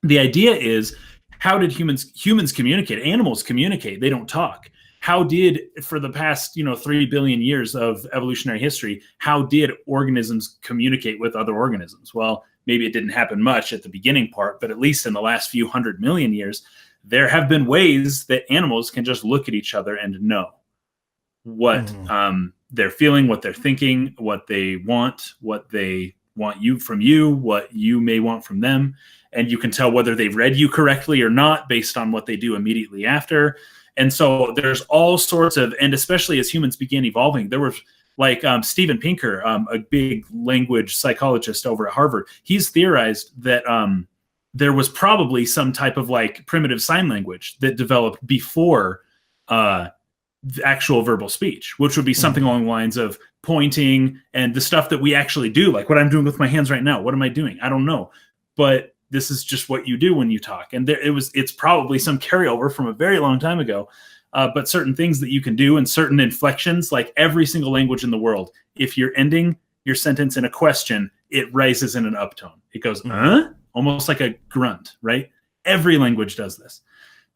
[SPEAKER 2] the idea is, how did humans communicate? Animals communicate, they don't talk. How did, for the past 3 billion years of evolutionary history, how did organisms communicate with other organisms? Well, maybe it didn't happen much at the beginning part, but at least in the last few 100 million years, there have been ways that animals can just look at each other and know what they're feeling, what they're thinking, what they want from you, what you may want from them. And you can tell whether they've read you correctly or not based on what they do immediately after. And so there's all sorts of, and especially as humans began evolving, there was like Steven Pinker, a big language psychologist over at Harvard. He's theorized that there was probably some type of like primitive sign language that developed before the actual verbal speech, which would be something along the lines of pointing and the stuff that we actually do, like what I'm doing with my hands right now. What am I doing? I don't know. But this is just what you do when you talk. And it's probably some carryover from a very long time ago. But certain things that you can do and certain inflections, like every single language in the world, if you're ending your sentence in a question, it rises in an uptone. It goes, almost like a grunt, right? Every language does this.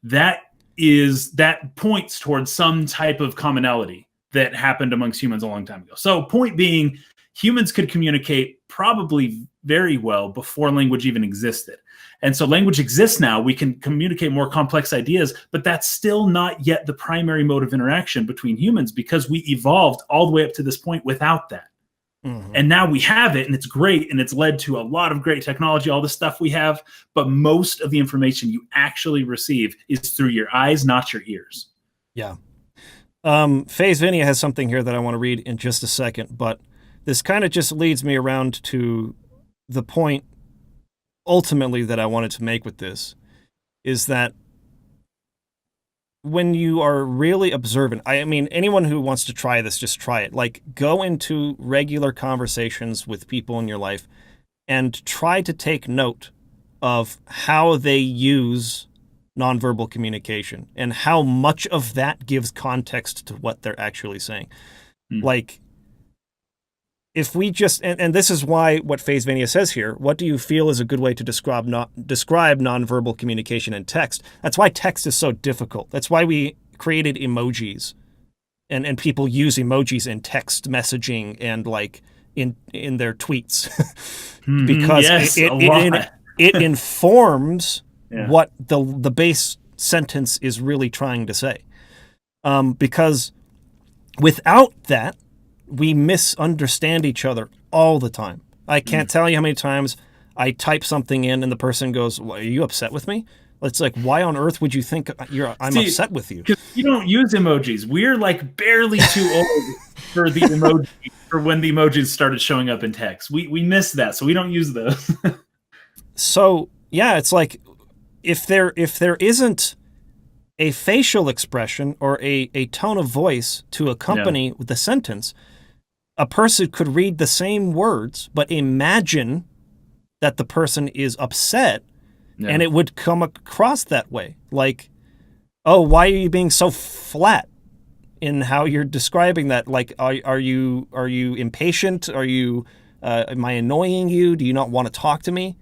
[SPEAKER 2] That points towards some type of commonality that happened amongst humans a long time ago. So point being, humans could communicate probably very well before language even existed. And so language exists now. We can communicate more complex ideas, but that's still not yet the primary mode of interaction between humans, because we evolved all the way up to this point without that. And now we have it, and it's great, and it's led to a lot of great technology, all the stuff we have. But most of the information you actually receive is through your eyes, not your ears.
[SPEAKER 1] Yeah. FaZe Vinia has something here that I want to read in just a second, but this kind of just leads me around to the point ultimately that I wanted to make with this, is that when you are really observant, I mean, anyone who wants to try this, just try it. Like, go into regular conversations with people in your life and try to take note of how they use nonverbal communication and how much of that gives context to what they're actually saying. Like, if we just, and this is why what FaZe Vinia says here, what do you feel is a good way to describe nonverbal communication in text? That's why text is so difficult. That's why we created emojis, and people use emojis in text messaging and like in their tweets because it informs what the base sentence is really trying to say. Because without that, we misunderstand each other all the time. I can't tell you how many times I type something in and the person goes, well, are you upset with me? It's like, why on earth would you think I'm upset with you?
[SPEAKER 2] Because you don't use emojis. We're like barely too old for the emoji, for when the emojis started showing up in text. We missed that, so we don't use those.
[SPEAKER 1] So, yeah, it's like, if there isn't a facial expression or a tone of voice to accompany the sentence, a person could read the same words, but imagine that the person is upset, and it would come across that way. Like, oh, why are you being so flat? in how you're describing that. Like, are you impatient? Am I annoying you? Do you not want to talk to me?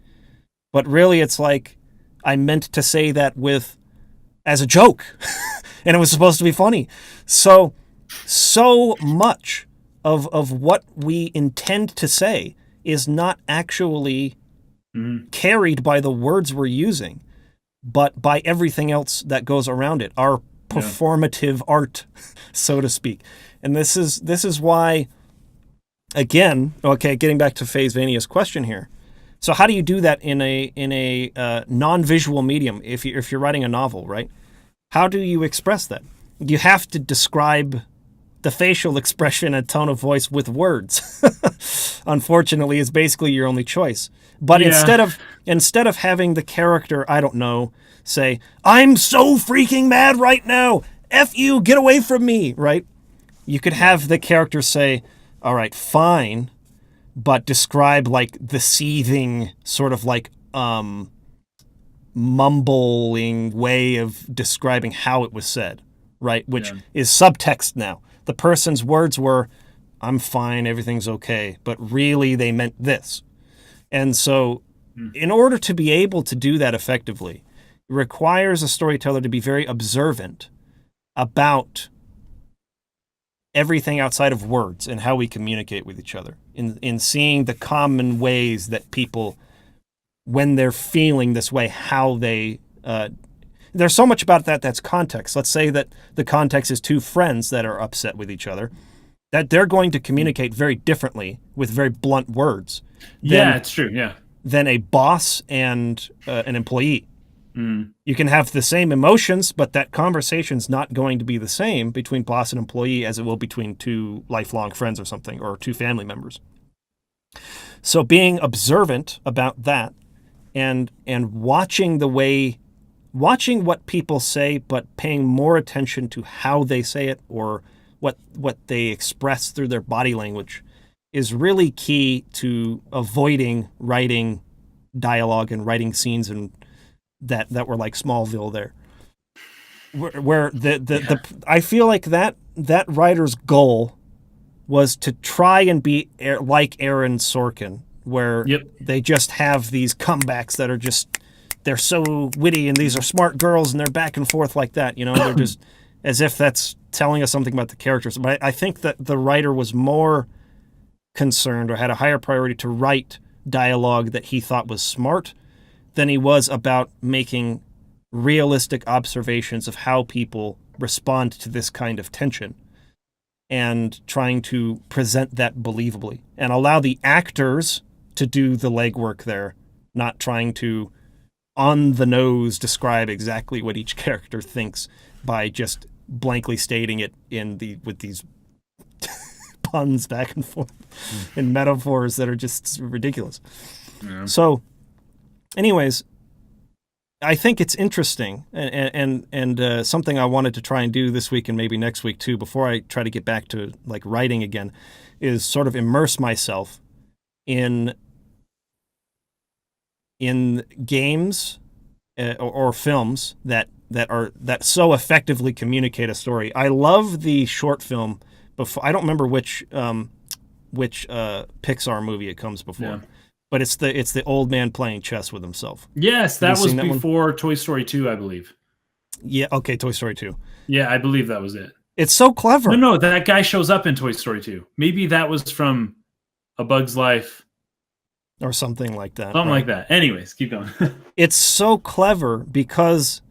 [SPEAKER 1] But really, it's like I meant to say that as a joke, and it was supposed to be funny. So much of what we intend to say is not actually carried by the words we're using, but by everything else that goes around it, our performative art, so to speak. And this is why, again, okay, getting back to FaZe Vania's question here. So how do you do that in a non-visual medium if you're writing a novel, right? How do you express that? You have to describe the facial expression and tone of voice with words. Unfortunately, it's basically your only choice. But instead of having the character, I don't know, say, "I'm so freaking mad right now. F you, get away from me," right? You could have the character say, "All right, fine," but describe like the seething sort of like mumbling way of describing how it was said, right? Which is subtext now. The person's words were, "I'm fine, everything's okay," but really they meant this. And so in order to be able to do that effectively, it requires a storyteller to be very observant about everything outside of words and how we communicate with each other, in seeing the common ways that people, when they're feeling this way, how they... there's so much about that's context. Let's say that the context is two friends that are upset with each other, that they're going to communicate very differently with very blunt words.
[SPEAKER 2] It's true,
[SPEAKER 1] than a boss and an employee. You can have the same emotions, but that conversation's not going to be the same between boss and employee as it will between two lifelong friends or something, or two family members. So being observant about that and watching what people say, but paying more attention to how they say it or what they express through their body language is really key to avoiding writing dialogue and writing scenes and that were like Smallville there, where I feel like that writer's goal was to try and be like Aaron Sorkin, where they just have these comebacks that are just, they're so witty and these are smart girls and they're back and forth like that, they're just as if that's telling us something about the characters. But I think that the writer was more concerned or had a higher priority to write dialogue that he thought was smart than he was about making realistic observations of how people respond to this kind of tension and trying to present that believably and allow the actors to do the legwork there, not trying to on the nose describe exactly what each character thinks by just blankly stating it with these puns back and forth and metaphors that are just ridiculous. So anyways, I think it's interesting and something I wanted to try and do this week and maybe next week too, before I try to get back to like writing again, is sort of immerse myself in games or films that so effectively communicate a story. I love the short film before. I don't remember which Pixar movie it comes before. Yeah. But it's the old man playing chess with himself.
[SPEAKER 2] Yes, that was before Toy Story 2, I believe.
[SPEAKER 1] Yeah, okay, Toy Story 2.
[SPEAKER 2] Yeah, I believe that was it.
[SPEAKER 1] It's so clever.
[SPEAKER 2] No, that guy shows up in Toy Story 2. Maybe that was from A Bug's Life.
[SPEAKER 1] Or something like that.
[SPEAKER 2] Something like that. Anyways, keep going.
[SPEAKER 1] It's so clever because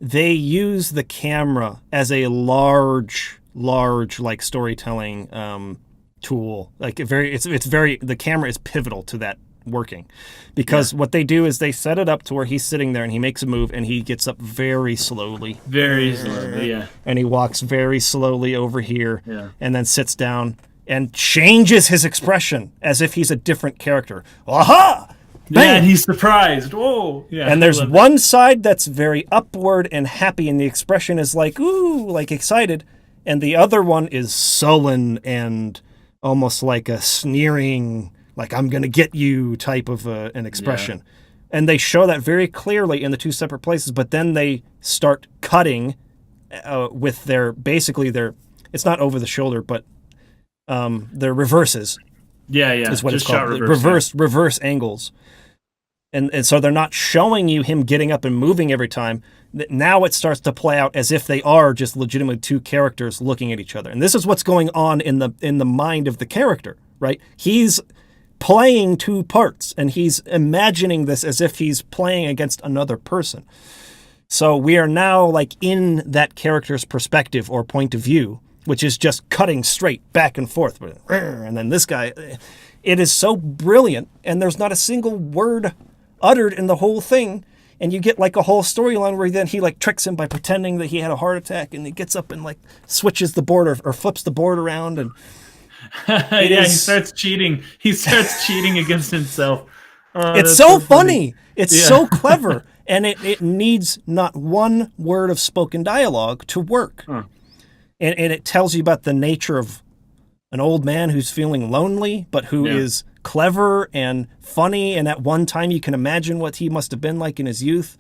[SPEAKER 1] they use the camera as a large like storytelling tool. Like the camera is pivotal to that working, because what they do is they set it up to where he's sitting there and he makes a move and he gets up very slowly, and he walks very slowly over here, and then sits down and changes his expression as if he's a different character. Aha! Bang!
[SPEAKER 2] Yeah, and he's surprised. Whoa! Yeah,
[SPEAKER 1] and there's one side that's very upward and happy, and the expression is like ooh, like excited, and the other one is sullen and almost like a sneering, like I'm going to get you type of an expression. Yeah. And they show that very clearly in the two separate places, but then they start cutting with their it's not over the shoulder, but they're reverses.
[SPEAKER 2] Yeah.
[SPEAKER 1] Is what
[SPEAKER 2] Just
[SPEAKER 1] it's called.
[SPEAKER 2] shot reverse.
[SPEAKER 1] Reverse angles. And so they're not showing you him getting up and moving every time. Now it starts to play out as if they are just legitimately two characters looking at each other. And this is what's going on in the mind of the character, right? He's playing two parts, and he's imagining this as if he's playing against another person. So we are now like in that character's perspective or point of view, which is just cutting straight back and forth. And then this guy, it is so brilliant, and there's not a single word uttered in the whole thing. And you get like a whole storyline where then he like tricks him by pretending that he had a heart attack, and he gets up and like switches the board or flips the board around, and
[SPEAKER 2] he starts cheating. He starts cheating against himself.
[SPEAKER 1] It's so funny. It's so clever, and it needs not one word of spoken dialogue to work. And it tells you about the nature of an old man who's feeling lonely, but who is clever and funny, and at one time you can imagine what he must have been like in his youth.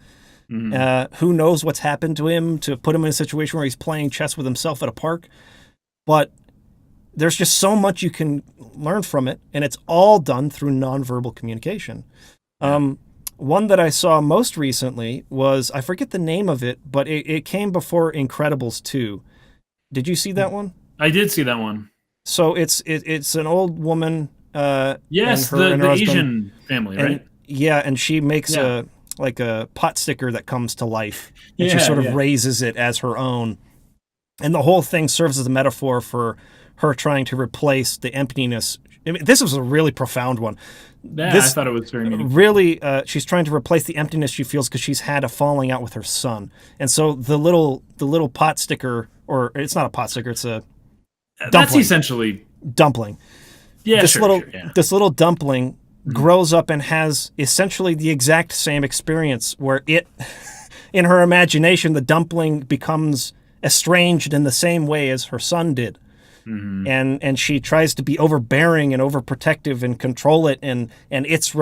[SPEAKER 1] Who knows what's happened to him to put him in a situation where he's playing chess with himself at a park. But there's just so much you can learn from it, and it's all done through nonverbal communication. One that I saw most recently was, I forget the name of it, but it came before Incredibles 2. Did you see that one?
[SPEAKER 2] I did see that one.
[SPEAKER 1] So it's an old woman.
[SPEAKER 2] Yes,
[SPEAKER 1] and
[SPEAKER 2] the
[SPEAKER 1] her
[SPEAKER 2] Asian family, right?
[SPEAKER 1] And she makes a pot sticker that comes to life, and she sort of raises it as her own. And the whole thing serves as a metaphor for her trying to replace the emptiness. I mean, this was a really profound one.
[SPEAKER 2] Yeah, I thought it was very meaningful.
[SPEAKER 1] Really, she's trying to replace the emptiness she feels because she's had a falling out with her son. And so the little pot sticker, or it's not a pot sticker, it's a dumpling.
[SPEAKER 2] That's essentially
[SPEAKER 1] dumpling.
[SPEAKER 2] Yeah,
[SPEAKER 1] this little dumpling grows up and has essentially the exact same experience, where it, in her imagination, the dumpling becomes estranged in the same way as her son did. And she tries to be overbearing and overprotective and control it, and its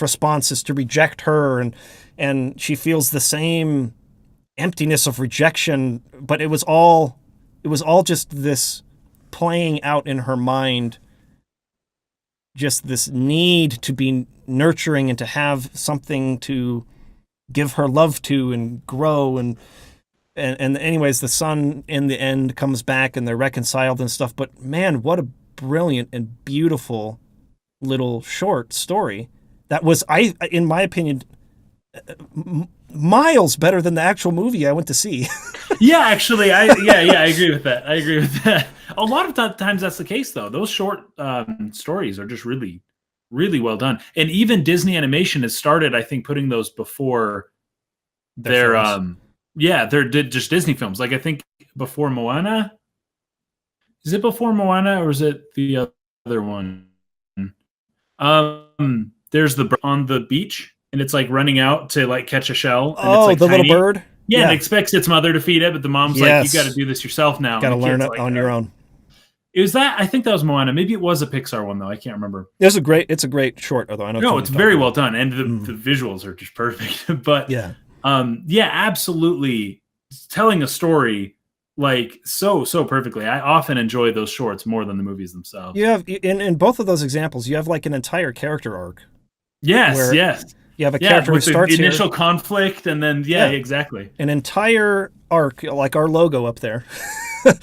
[SPEAKER 1] response is to reject her, and she feels the same emptiness of rejection, but it was all just this playing out in her mind, just this need to be nurturing and to have something to give her love to and grow, and anyways, the son in the end comes back and they're reconciled and stuff. But man, what a brilliant and beautiful little short story that was, in my opinion, miles better than the actual movie I went to see.
[SPEAKER 2] Actually, I agree with that. A lot of times that's the case, though. Those short stories are just really, really well done. And even Disney Animation has started, I think, putting those before their they're just Disney films. Like, I think before Moana. Is it before Moana, or is it the other one? There's the on the beach, and it's like running out to like catch a shell. And it's like
[SPEAKER 1] the
[SPEAKER 2] tiny.
[SPEAKER 1] little bird.
[SPEAKER 2] Yeah, and expects its mother to feed it, but the mom's like, "You got to do this yourself now.
[SPEAKER 1] Got to learn it on your own."
[SPEAKER 2] Is that? I think that was Moana. Maybe it was a Pixar one though. I can't remember.
[SPEAKER 1] It's a great short. Although I know.
[SPEAKER 2] No, it's very well done, and the visuals are just perfect. But absolutely, telling a story like so perfectly. I often enjoy those shorts more than the movies themselves.
[SPEAKER 1] You have in both of those examples, you have like an entire character arc.
[SPEAKER 2] Yes.
[SPEAKER 1] You have a character who starts
[SPEAKER 2] the initial conflict, and then exactly
[SPEAKER 1] an entire arc, like our logo up there.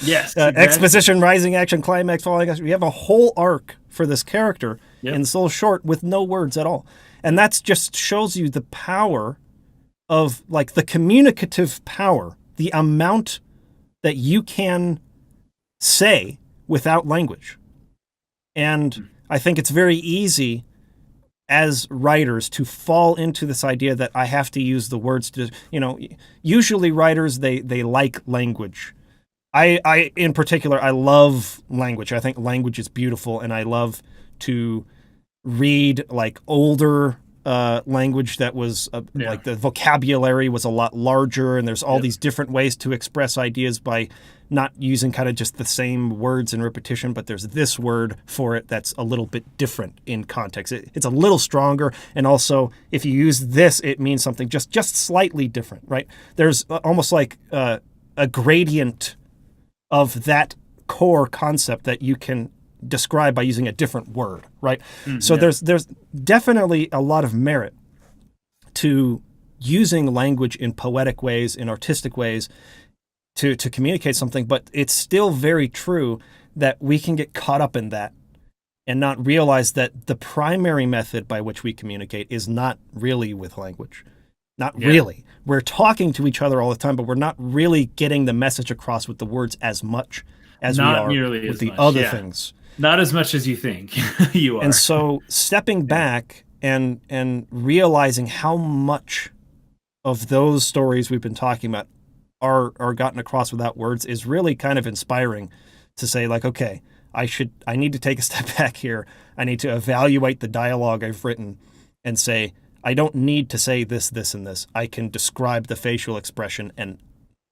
[SPEAKER 2] Yes,
[SPEAKER 1] exposition, rising action, climax, falling action. You have a whole arc for this character in this little short with no words at all, and that's just shows you the power of like the communicative power, the amount that you can say without language, and I think it's very easy as writers to fall into this idea that I have to use the words to, usually writers, they like language. I in particular, I love language. I think language is beautiful, and I love to read like older language that was like the vocabulary was a lot larger, and there's all these different ways to express ideas by not using kind of just the same words and repetition, but there's this word for it that's a little bit different in context. It's a little stronger, and also if you use this, it means something just slightly different, right? There's almost like a gradient of that core concept that you can describe by using a different word, right? So there's definitely a lot of merit to using language in poetic ways, in artistic ways, to communicate something, but it's still very true that we can get caught up in that and not realize that the primary method by which we communicate is not really with language. Not really. We're talking to each other all the time, but we're not really getting the message across with the words as much as
[SPEAKER 2] Not
[SPEAKER 1] we are
[SPEAKER 2] nearly
[SPEAKER 1] with
[SPEAKER 2] as
[SPEAKER 1] the
[SPEAKER 2] much,
[SPEAKER 1] other
[SPEAKER 2] yeah.
[SPEAKER 1] things.
[SPEAKER 2] Not as much as you think you are.
[SPEAKER 1] And so stepping back and realizing how much of those stories we've been talking about are gotten across without words is really kind of inspiring to say, like, okay, I need to take a step back here. I need to evaluate the dialogue I've written and say, I don't need to say this, this, and this. I can describe the facial expression, and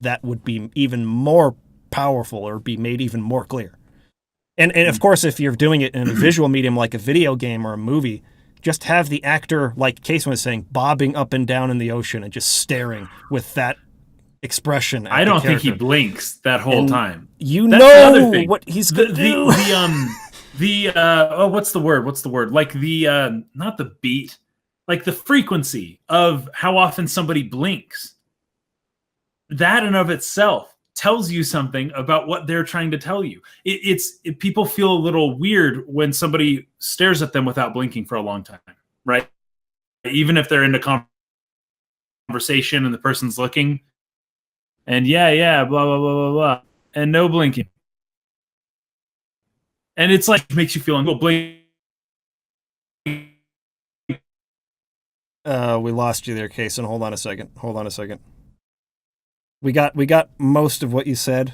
[SPEAKER 1] that would be even more powerful or be made even more clear. And of course, if you're doing it in a visual medium like a video game or a movie, just have the actor, like Casey was saying, bobbing up and down in the ocean and just staring with that expression.
[SPEAKER 2] I don't think he blinks that whole time.
[SPEAKER 1] You
[SPEAKER 2] That's another
[SPEAKER 1] know
[SPEAKER 2] thing.
[SPEAKER 1] what he's gonna do.
[SPEAKER 2] What's the word? Like the not the beat, like the frequency of how often somebody blinks. That in of itself tells you something about what they're trying to tell you. People feel a little weird when somebody stares at them without blinking for a long time, right? Even if they're in a conversation and the person's looking, and blah blah blah blah blah, and no blinking, and it's like makes you feel blink.
[SPEAKER 1] We lost you there, Kason. Hold on a second. We got most of what you said.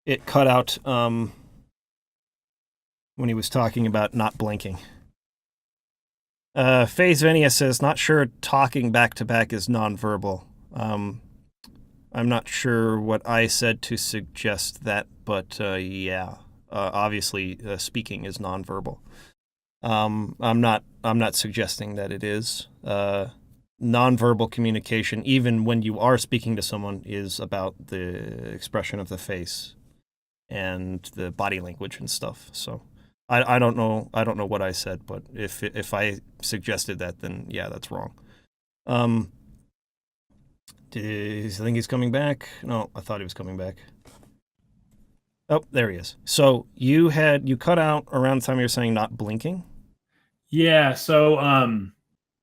[SPEAKER 1] It cut out when he was talking about not blinking. Faze Venia says, not sure talking back to back is nonverbal. I'm not sure what I said to suggest that, but obviously speaking is nonverbal. I'm not suggesting that it is. Nonverbal communication, even when you are speaking to someone, is about the expression of the face and the body language and stuff. So I don't know what I said, but if I suggested that, then yeah, that's wrong. Do you think he's coming back? No, I thought he was coming back. Oh, there he is. So you cut out around the time you were saying not blinking?
[SPEAKER 2] Yeah, so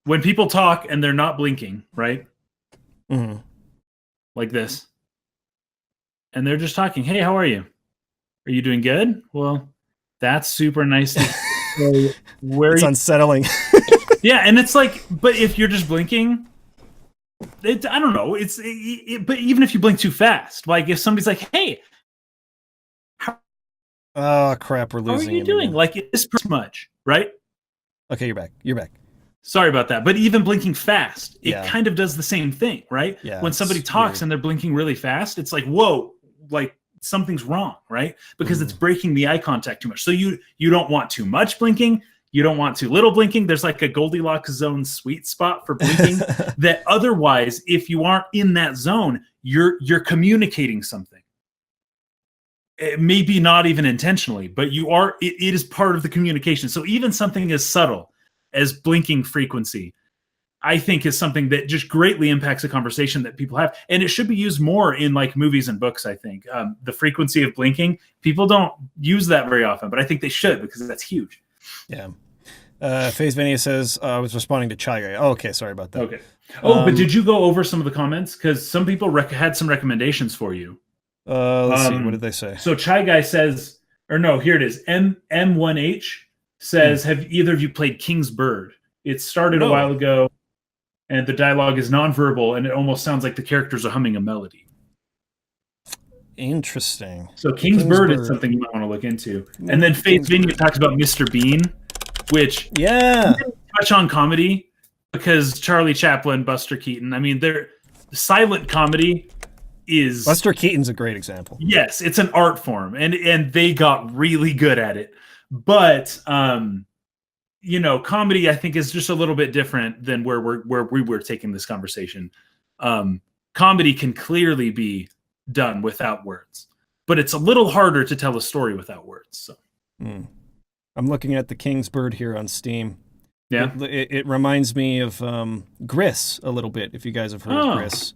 [SPEAKER 2] when people talk and they're not blinking, right?
[SPEAKER 1] Mm-hmm.
[SPEAKER 2] Like this. And they're just talking, hey, how are you? Are you doing good? Well, that's super nice. It's
[SPEAKER 1] unsettling.
[SPEAKER 2] Yeah, and it's like, but if you're just blinking, I don't know. But even if you blink too fast, like if somebody's like, hey,
[SPEAKER 1] oh crap, we're losing.
[SPEAKER 2] How are you doing?
[SPEAKER 1] Again.
[SPEAKER 2] Like it's pretty much, right?
[SPEAKER 1] Okay, you're back.
[SPEAKER 2] Sorry about that. But even blinking fast, it kind of does the same thing, right?
[SPEAKER 1] Yeah,
[SPEAKER 2] when somebody talks weird. And they're blinking really fast, it's like, whoa, like something's wrong, right? Because it's breaking the eye contact too much. So you don't want too much blinking. You don't want too little blinking. There's like a Goldilocks zone sweet spot for blinking that otherwise, if you aren't in that zone, you're communicating something. Maybe not even intentionally, but you are. It is part of the communication. So even something as subtle as blinking frequency, I think is something that just greatly impacts a conversation that people have. And it should be used more in like movies and books, I think. The frequency of blinking, people don't use that very often, but I think they should because that's huge.
[SPEAKER 1] Yeah. Faze Venia says, I was responding to Chai Guy. Oh, okay, sorry about that.
[SPEAKER 2] Okay. But did you go over some of the comments? Because some people had some recommendations for you.
[SPEAKER 1] Let's see. What did they say?
[SPEAKER 2] So Chai Guy says, or no, here it is. M1H says, have either of you played King's Bird? It started a while ago, and the dialogue is nonverbal, and it almost sounds like the characters are humming a melody.
[SPEAKER 1] Interesting.
[SPEAKER 2] So King's Bird is something you might want to look into. And then Faith Vineyard talks about Mr. Bean, which didn't touch on comedy because Charlie Chaplin, Buster Keaton. I mean, they're silent comedy.
[SPEAKER 1] Buster Keaton's a great example.
[SPEAKER 2] Yes, it's an art form, and they got really good at it. But comedy I think is just a little bit different than where we were taking this conversation. Comedy can clearly be done without words, but it's a little harder to tell a story without words. So.
[SPEAKER 1] I'm looking at the King's Bird here on Steam.
[SPEAKER 2] Yeah.
[SPEAKER 1] It reminds me of Gris a little bit, if you guys have heard of Gris.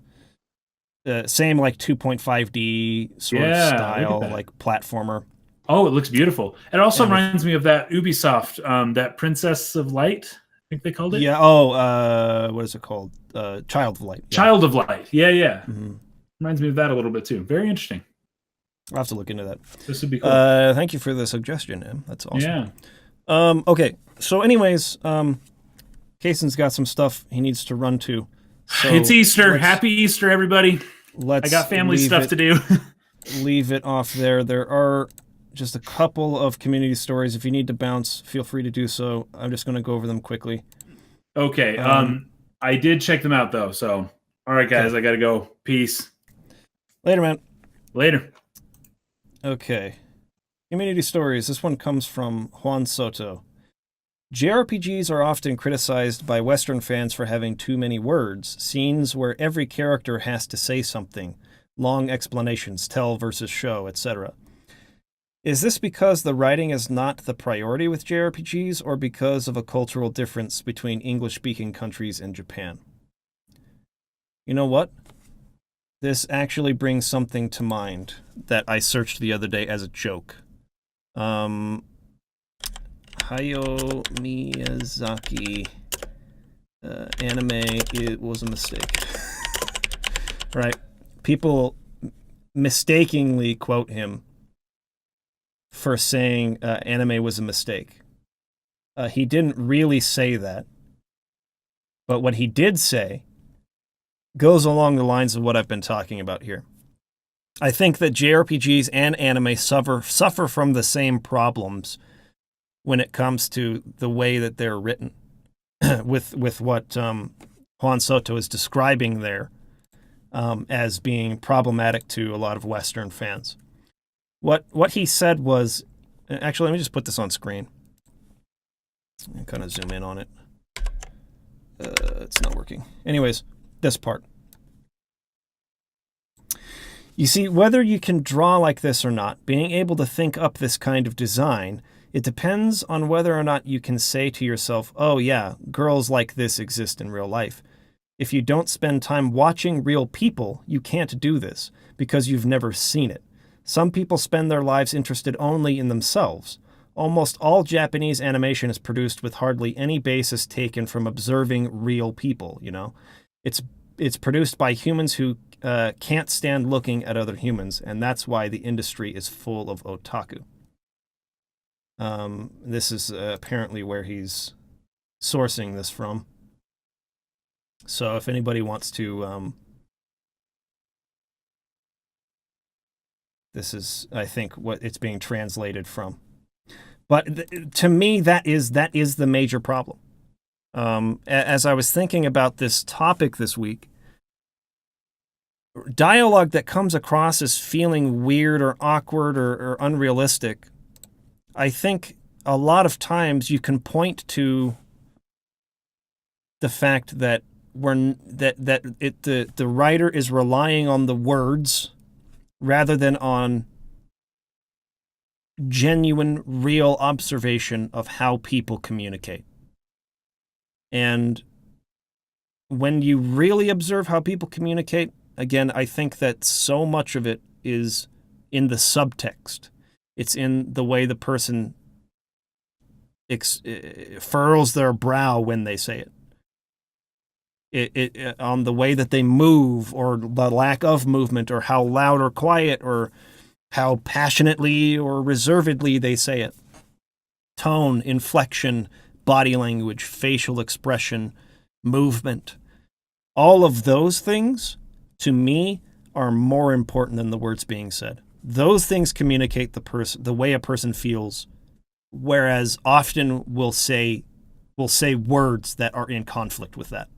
[SPEAKER 1] Same like 2.5D sort of style, like platformer.
[SPEAKER 2] Oh, it looks beautiful. It also reminds me of that Ubisoft, that Princess of Light, I think they called it.
[SPEAKER 1] Yeah. Oh, what is it called? Child of Light. Yeah.
[SPEAKER 2] Child of Light. Yeah, yeah.
[SPEAKER 1] Mm-hmm.
[SPEAKER 2] Reminds me of that a little bit too. Very interesting.
[SPEAKER 1] I'll have to look into that.
[SPEAKER 2] This would be cool.
[SPEAKER 1] Thank you for the suggestion, Em. That's awesome. Yeah. Okay. So anyways, Kaysen's got some stuff he needs to run to. So
[SPEAKER 2] it's Easter. Happy Easter, everybody.
[SPEAKER 1] I
[SPEAKER 2] got family stuff to do.
[SPEAKER 1] Leave it off there. There are just a couple of community stories. If you need to bounce, feel free to do so. I'm just going to go over them quickly.
[SPEAKER 2] Okay. I did check them out, though. So, all right, guys, I got to go. Peace.
[SPEAKER 1] Later, man.
[SPEAKER 2] Later.
[SPEAKER 1] Okay. Community stories. This one comes from Juan Soto. JRPGs are often criticized by Western fans for having too many words, scenes where every character has to say something, long explanations, tell versus show, etc. Is this because the writing is not the priority with JRPGs, or because of a cultural difference between English-speaking countries and Japan? You know what? This actually brings something to mind that I searched the other day as a joke. Hayao Miyazaki anime, it was a mistake. Right? People mistakenly quote him for saying anime was a mistake. He didn't really say that. But what he did say goes along the lines of what I've been talking about here. I think that JRPGs and anime suffer from the same problems when it comes to the way that they're written, with what Juan Soto is describing there as being problematic to a lot of Western fans. What he said was, actually, let me just put this on screen and kind of zoom in on it. It's not working. Anyways, this part. You see, whether you can draw like this or not, being able to think up this kind of design, it depends on whether or not you can say to yourself, oh yeah, girls like this exist in real life. If you don't spend time watching real people, you can't do this, because you've never seen it. Some people spend their lives interested only in themselves. Almost all Japanese animation is produced with hardly any basis taken from observing real people, you know? It's produced by humans who can't stand looking at other humans, and that's why the industry is full of otaku. This is apparently where he's sourcing this from. So if anybody wants to, this is, I think, what it's being translated from. But to me, that is the major problem. As I was thinking about this topic this week, dialogue that comes across as feeling weird or awkward or unrealistic, I think a lot of times you can point to the fact that the writer is relying on the words rather than on genuine, real observation of how people communicate. And when you really observe how people communicate, again, I think that so much of it is in the subtext. It's in the way the person furrows their brow when they say it. It on the way that they move, or the lack of movement, or how loud or quiet, or how passionately or reservedly they say it. Tone, inflection, body language, facial expression, movement. All of those things, to me, are more important than the words being said. Those things communicate the way a person feels, whereas often we'll say words that are in conflict with that.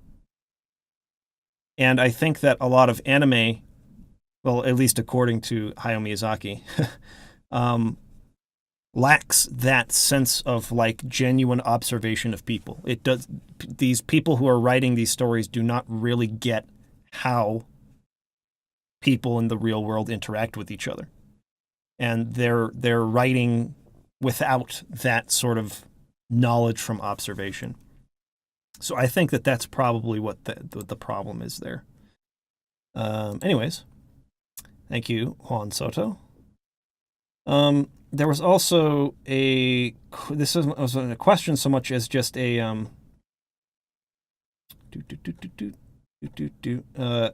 [SPEAKER 1] And I think that a lot of anime, well, at least according to Hayao Miyazaki, lacks that sense of like genuine observation of people. It does. These people who are writing these stories do not really get how people in the real world interact with each other. and they're writing without that sort of knowledge from observation. So I think that that's probably what the problem is there. Anyways, thank you, Juan Soto. There was also this wasn't a question so much as just a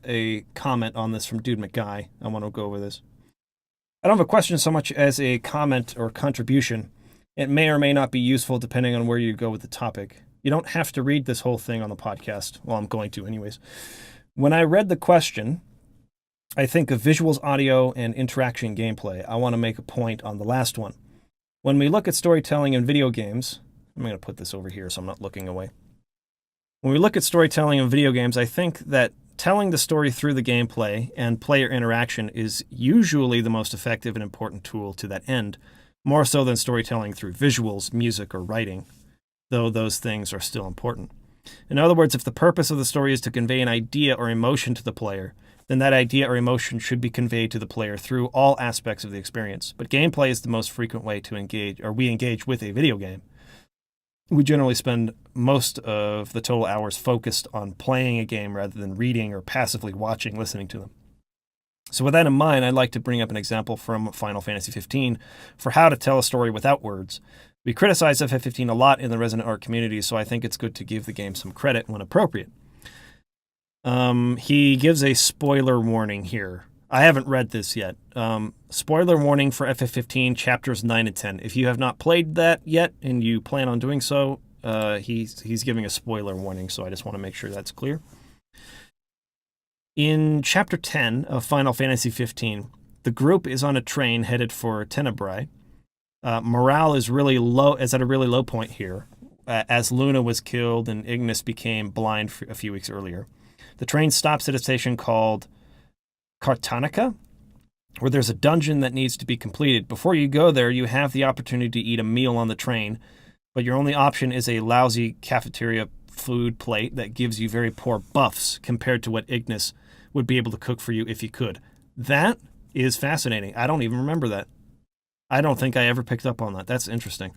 [SPEAKER 1] a comment on this from Dude McGuy. I want to go over this. I don't have a question so much as a comment or contribution. It may or may not be useful depending on where you go with the topic. You don't have to read this whole thing on the podcast. Well, I'm going to anyways. When I read the question, I think of visuals, audio, and interaction gameplay. I want to make a point on the last one. When we look at storytelling in video games, I'm going to put this over here so I'm not looking away. When we look at storytelling in video games, I think that telling the story through the gameplay and player interaction is usually the most effective and important tool to that end, more so than storytelling through visuals, music, or writing, though those things are still important. In other words, if the purpose of the story is to convey an idea or emotion to the player, then that idea or emotion should be conveyed to the player through all aspects of the experience. But gameplay is the most frequent way to engage, or we engage with a video game. We generally spend most of the total hours focused on playing a game rather than reading or passively watching, listening to them. So with that in mind, I'd like to bring up an example from Final Fantasy 15 for how to tell a story without words. We criticize FF15 a lot in the Resonant art community, so I think it's good to give the game some credit when appropriate. He gives a spoiler warning here. I haven't read this yet. Spoiler warning for FF15 chapters 9 and 10. If you have not played that yet and you plan on doing so, he's giving a spoiler warning, so I just want to make sure that's clear. In chapter 10 of Final Fantasy 15, the group is on a train headed for Tenebrae. Morale is at a really low point here, as Luna was killed and Ignis became blind a few weeks earlier. The train stops at a station called Cartanica, where there's a dungeon that needs to be completed. Before you go there, you have the opportunity to eat a meal on the train, but your only option is a lousy cafeteria food plate that gives you very poor buffs compared to what Ignis would be able to cook for you if he could. That is fascinating. I don't even remember that. I don't think I ever picked up on that. That's interesting.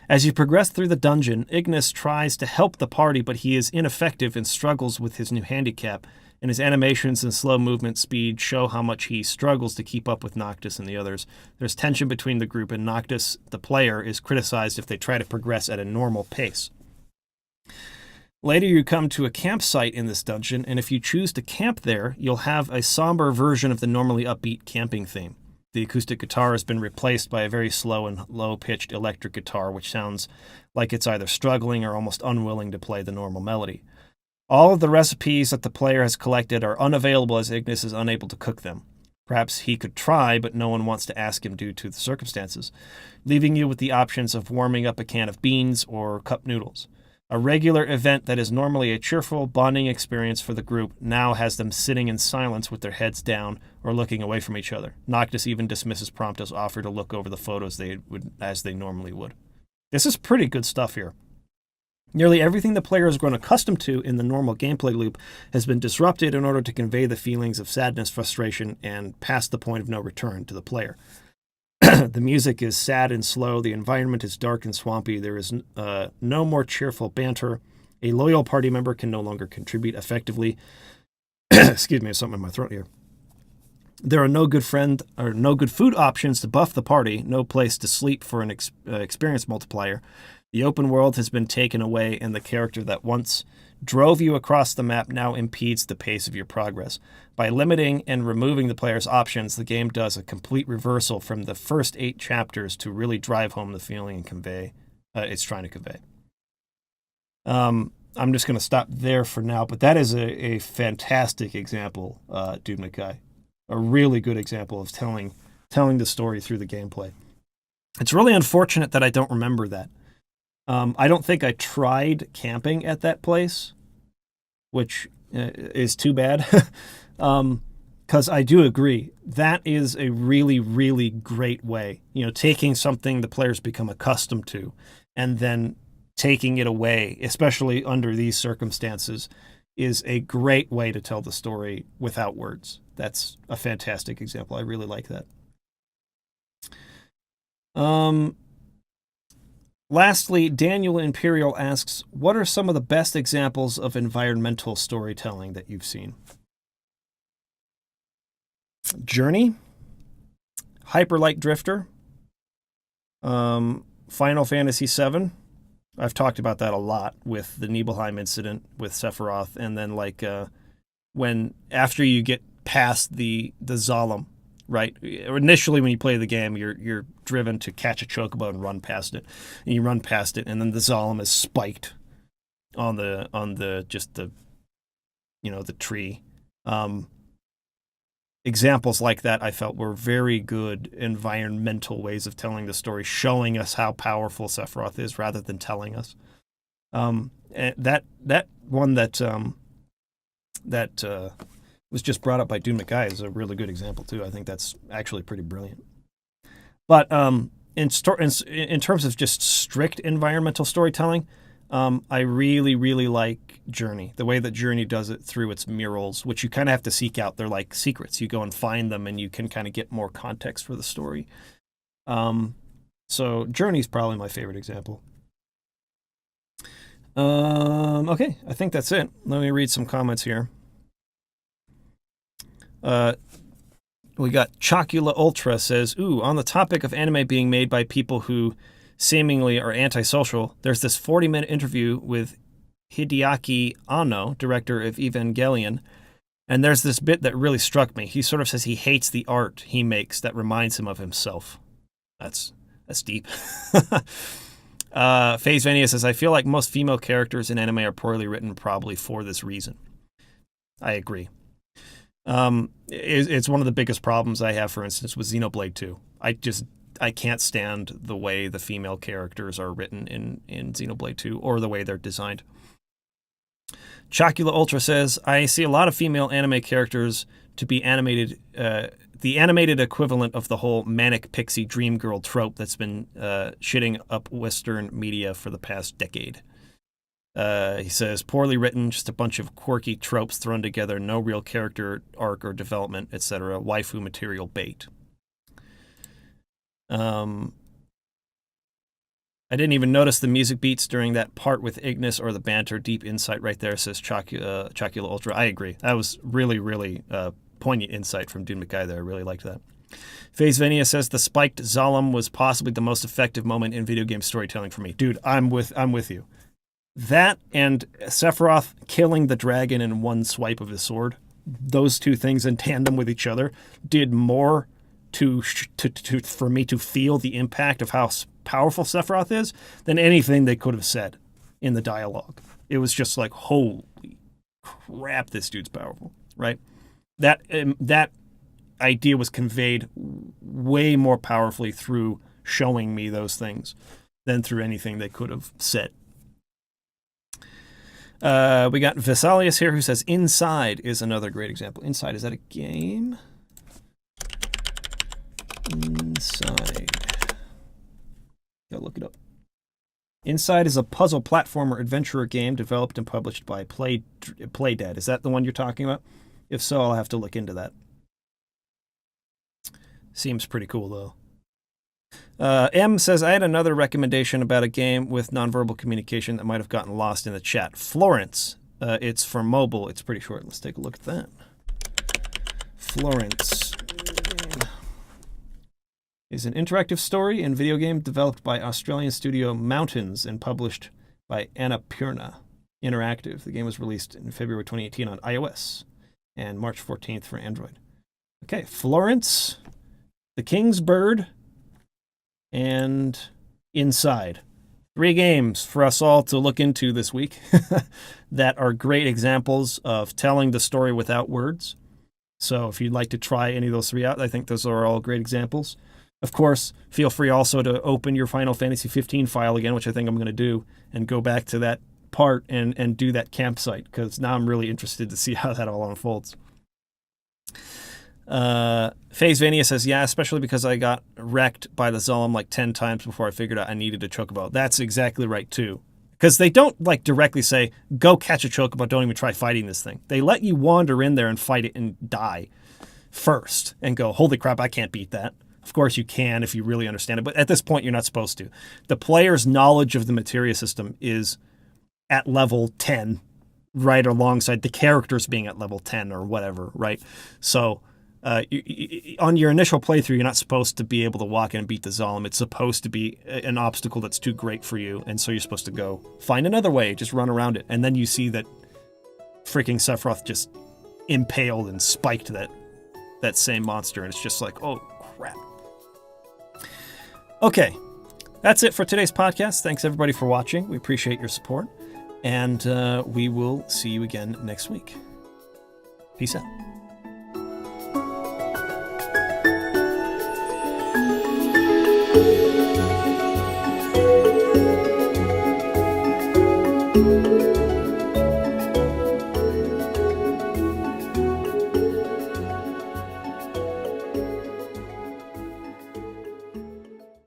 [SPEAKER 1] As you progress through the dungeon, Ignis tries to help the party, but he is ineffective and struggles with his new handicap, and his animations and slow movement speed show how much he struggles to keep up with Noctis and the others. There's tension between the group, and Noctis, the player, is criticized if they try to progress at a normal pace. Later, you come to a campsite in this dungeon, and if you choose to camp there, you'll have a somber version of the normally upbeat camping theme. The acoustic guitar has been replaced by a very slow and low-pitched electric guitar, which sounds like it's either struggling or almost unwilling to play the normal melody. All of the recipes that the player has collected are unavailable as Ignis is unable to cook them. Perhaps he could try, but no one wants to ask him due to the circumstances, leaving you with the options of warming up a can of beans or cup noodles. A regular event that is normally a cheerful, bonding experience for the group now has them sitting in silence with their heads down or looking away from each other. Noctis even dismisses Prompto's offer to look over the photos as they normally would. This is pretty good stuff here. Nearly everything the player has grown accustomed to in the normal gameplay loop has been disrupted in order to convey the feelings of sadness, frustration, and past the point of no return to the player. The music is sad and slow. The environment is dark and swampy. There is no more cheerful banter. A loyal party member can no longer contribute effectively. Excuse me, there's something in my throat here. There are no good food options to buff the party. No place to sleep for an experience multiplier. The open world has been taken away, and the character that once drove you across the map now impedes the pace of your progress. By limiting and removing the player's options, the game does a complete reversal from the first 8 chapters to really drive home the feeling and convey it's trying to convey. I'm just going to stop there for now, but that is a fantastic example, Dude McGuy. A really good example of telling the story through the gameplay. It's really unfortunate that I don't remember that. I don't think I tried camping at that place, which is too bad. Because I do agree, that is a really, really great way. Taking something the players become accustomed to and then taking it away, especially under these circumstances, is a great way to tell the story without words. That's a fantastic example. I really like that. Lastly, Daniel Imperial asks, what are some of the best examples of environmental storytelling that you've seen? Journey, Hyper Light Drifter, Final Fantasy VII. I've talked about that a lot with the Nibelheim incident with Sephiroth, and then when after you get past the Zalem, right? Initially, when you play the game, you're driven to catch a chocobo and run past it, and you run past it, and then the Zalem is spiked on the tree. Examples like that I felt were very good environmental ways of telling the story, showing us how powerful Sephiroth is rather than telling us. And that one that was just brought up by Doom McGuy is a really good example too. I think that's actually pretty brilliant. But in terms of just strict environmental storytelling, I really, really like Journey. The way that Journey does it through its murals, which you kind of have to seek out. They're like secrets. You go and find them, and you can kind of get more context for the story. So Journey's probably my favorite example. Okay, I think that's it. Let me read some comments here. We got Chocula Ultra says, ooh, on the topic of anime being made by people who seemingly are antisocial, there's this 40-minute interview with Hideaki Anno, director of Evangelion, and there's this bit that really struck me. He sort of says he hates the art he makes that reminds him of himself. That's deep. FaZe Vania says, I feel like most female characters in anime are poorly written, probably for this reason. I agree. It's one of the biggest problems I have, for instance, with Xenoblade 2. I can't stand the way the female characters are written in Xenoblade 2 or the way they're designed. Chocula Ultra says, I see a lot of female anime characters to be animated, the animated equivalent of the whole manic pixie dream girl trope that's been shitting up Western media for the past decade. He says, poorly written, just a bunch of quirky tropes thrown together, no real character arc or development, etc. Waifu material bait. I didn't even notice the music beats during that part with Ignis or the banter. Deep insight right there, says Chocula Ultra. I agree. That was really, really poignant insight from Doom McGuy there. I really liked that. FaZe Vania says the spiked Zalem was possibly the most effective moment in video game storytelling for me. Dude, I'm with you. That and Sephiroth killing the dragon in one swipe of his sword, those two things in tandem with each other, did more to for me to feel the impact of how powerful Sephiroth is than anything they could have said in the dialogue. It was just like, holy crap, this dude's powerful, right? That idea was conveyed way more powerfully through showing me those things than through anything they could have said. We got Vesalius here who says Inside is another great example. Inside, is that a game? Inside. Gotta look it up. Inside is a puzzle platformer adventurer game developed and published by Playdead. Is that the one you're talking about? If so, I'll have to look into that. Seems pretty cool, though. M says, I had another recommendation about a game with nonverbal communication that might have gotten lost in the chat. Florence. It's for mobile. It's pretty short. Let's take a look at that. Florence is an interactive story and video game developed by Australian studio Mountains and published by Annapurna Interactive. The game was released in February 2018 on iOS and March 14th for Android. Okay, Florence, The King's Bird, and Inside. 3 games for us all to look into this week that are great examples of telling the story without words. So if you'd like to try any of those 3 out, I think those are all great examples. Of course, feel free also to open your Final Fantasy 15 file again, which I think I'm going to do, and go back to that part and do that campsite, because now I'm really interested to see how that all unfolds. FaZe Vania says, yeah, especially because I got wrecked by the Zalem like 10 times before I figured out I needed a chocobo. That's exactly right, too. Because they don't like directly say, go catch a chocobo, don't even try fighting this thing. They let you wander in there and fight it and die first and go, holy crap, I can't beat that. Of course, you can if you really understand it, but at this point, you're not supposed to. The player's knowledge of the materia system is at level 10, right alongside the characters being at level 10 or whatever, right? So on your initial playthrough, you're not supposed to be able to walk in and beat the Zalem. It's supposed to be an obstacle that's too great for you, and so you're supposed to go find another way, just run around it. And then you see that freaking Sephiroth just impaled and spiked that same monster, and it's just like, oh, crap. Okay, that's it for today's podcast. Thanks, everybody, for watching. We appreciate your support, and we will see you again next week. Peace out.
[SPEAKER 4] Thank you.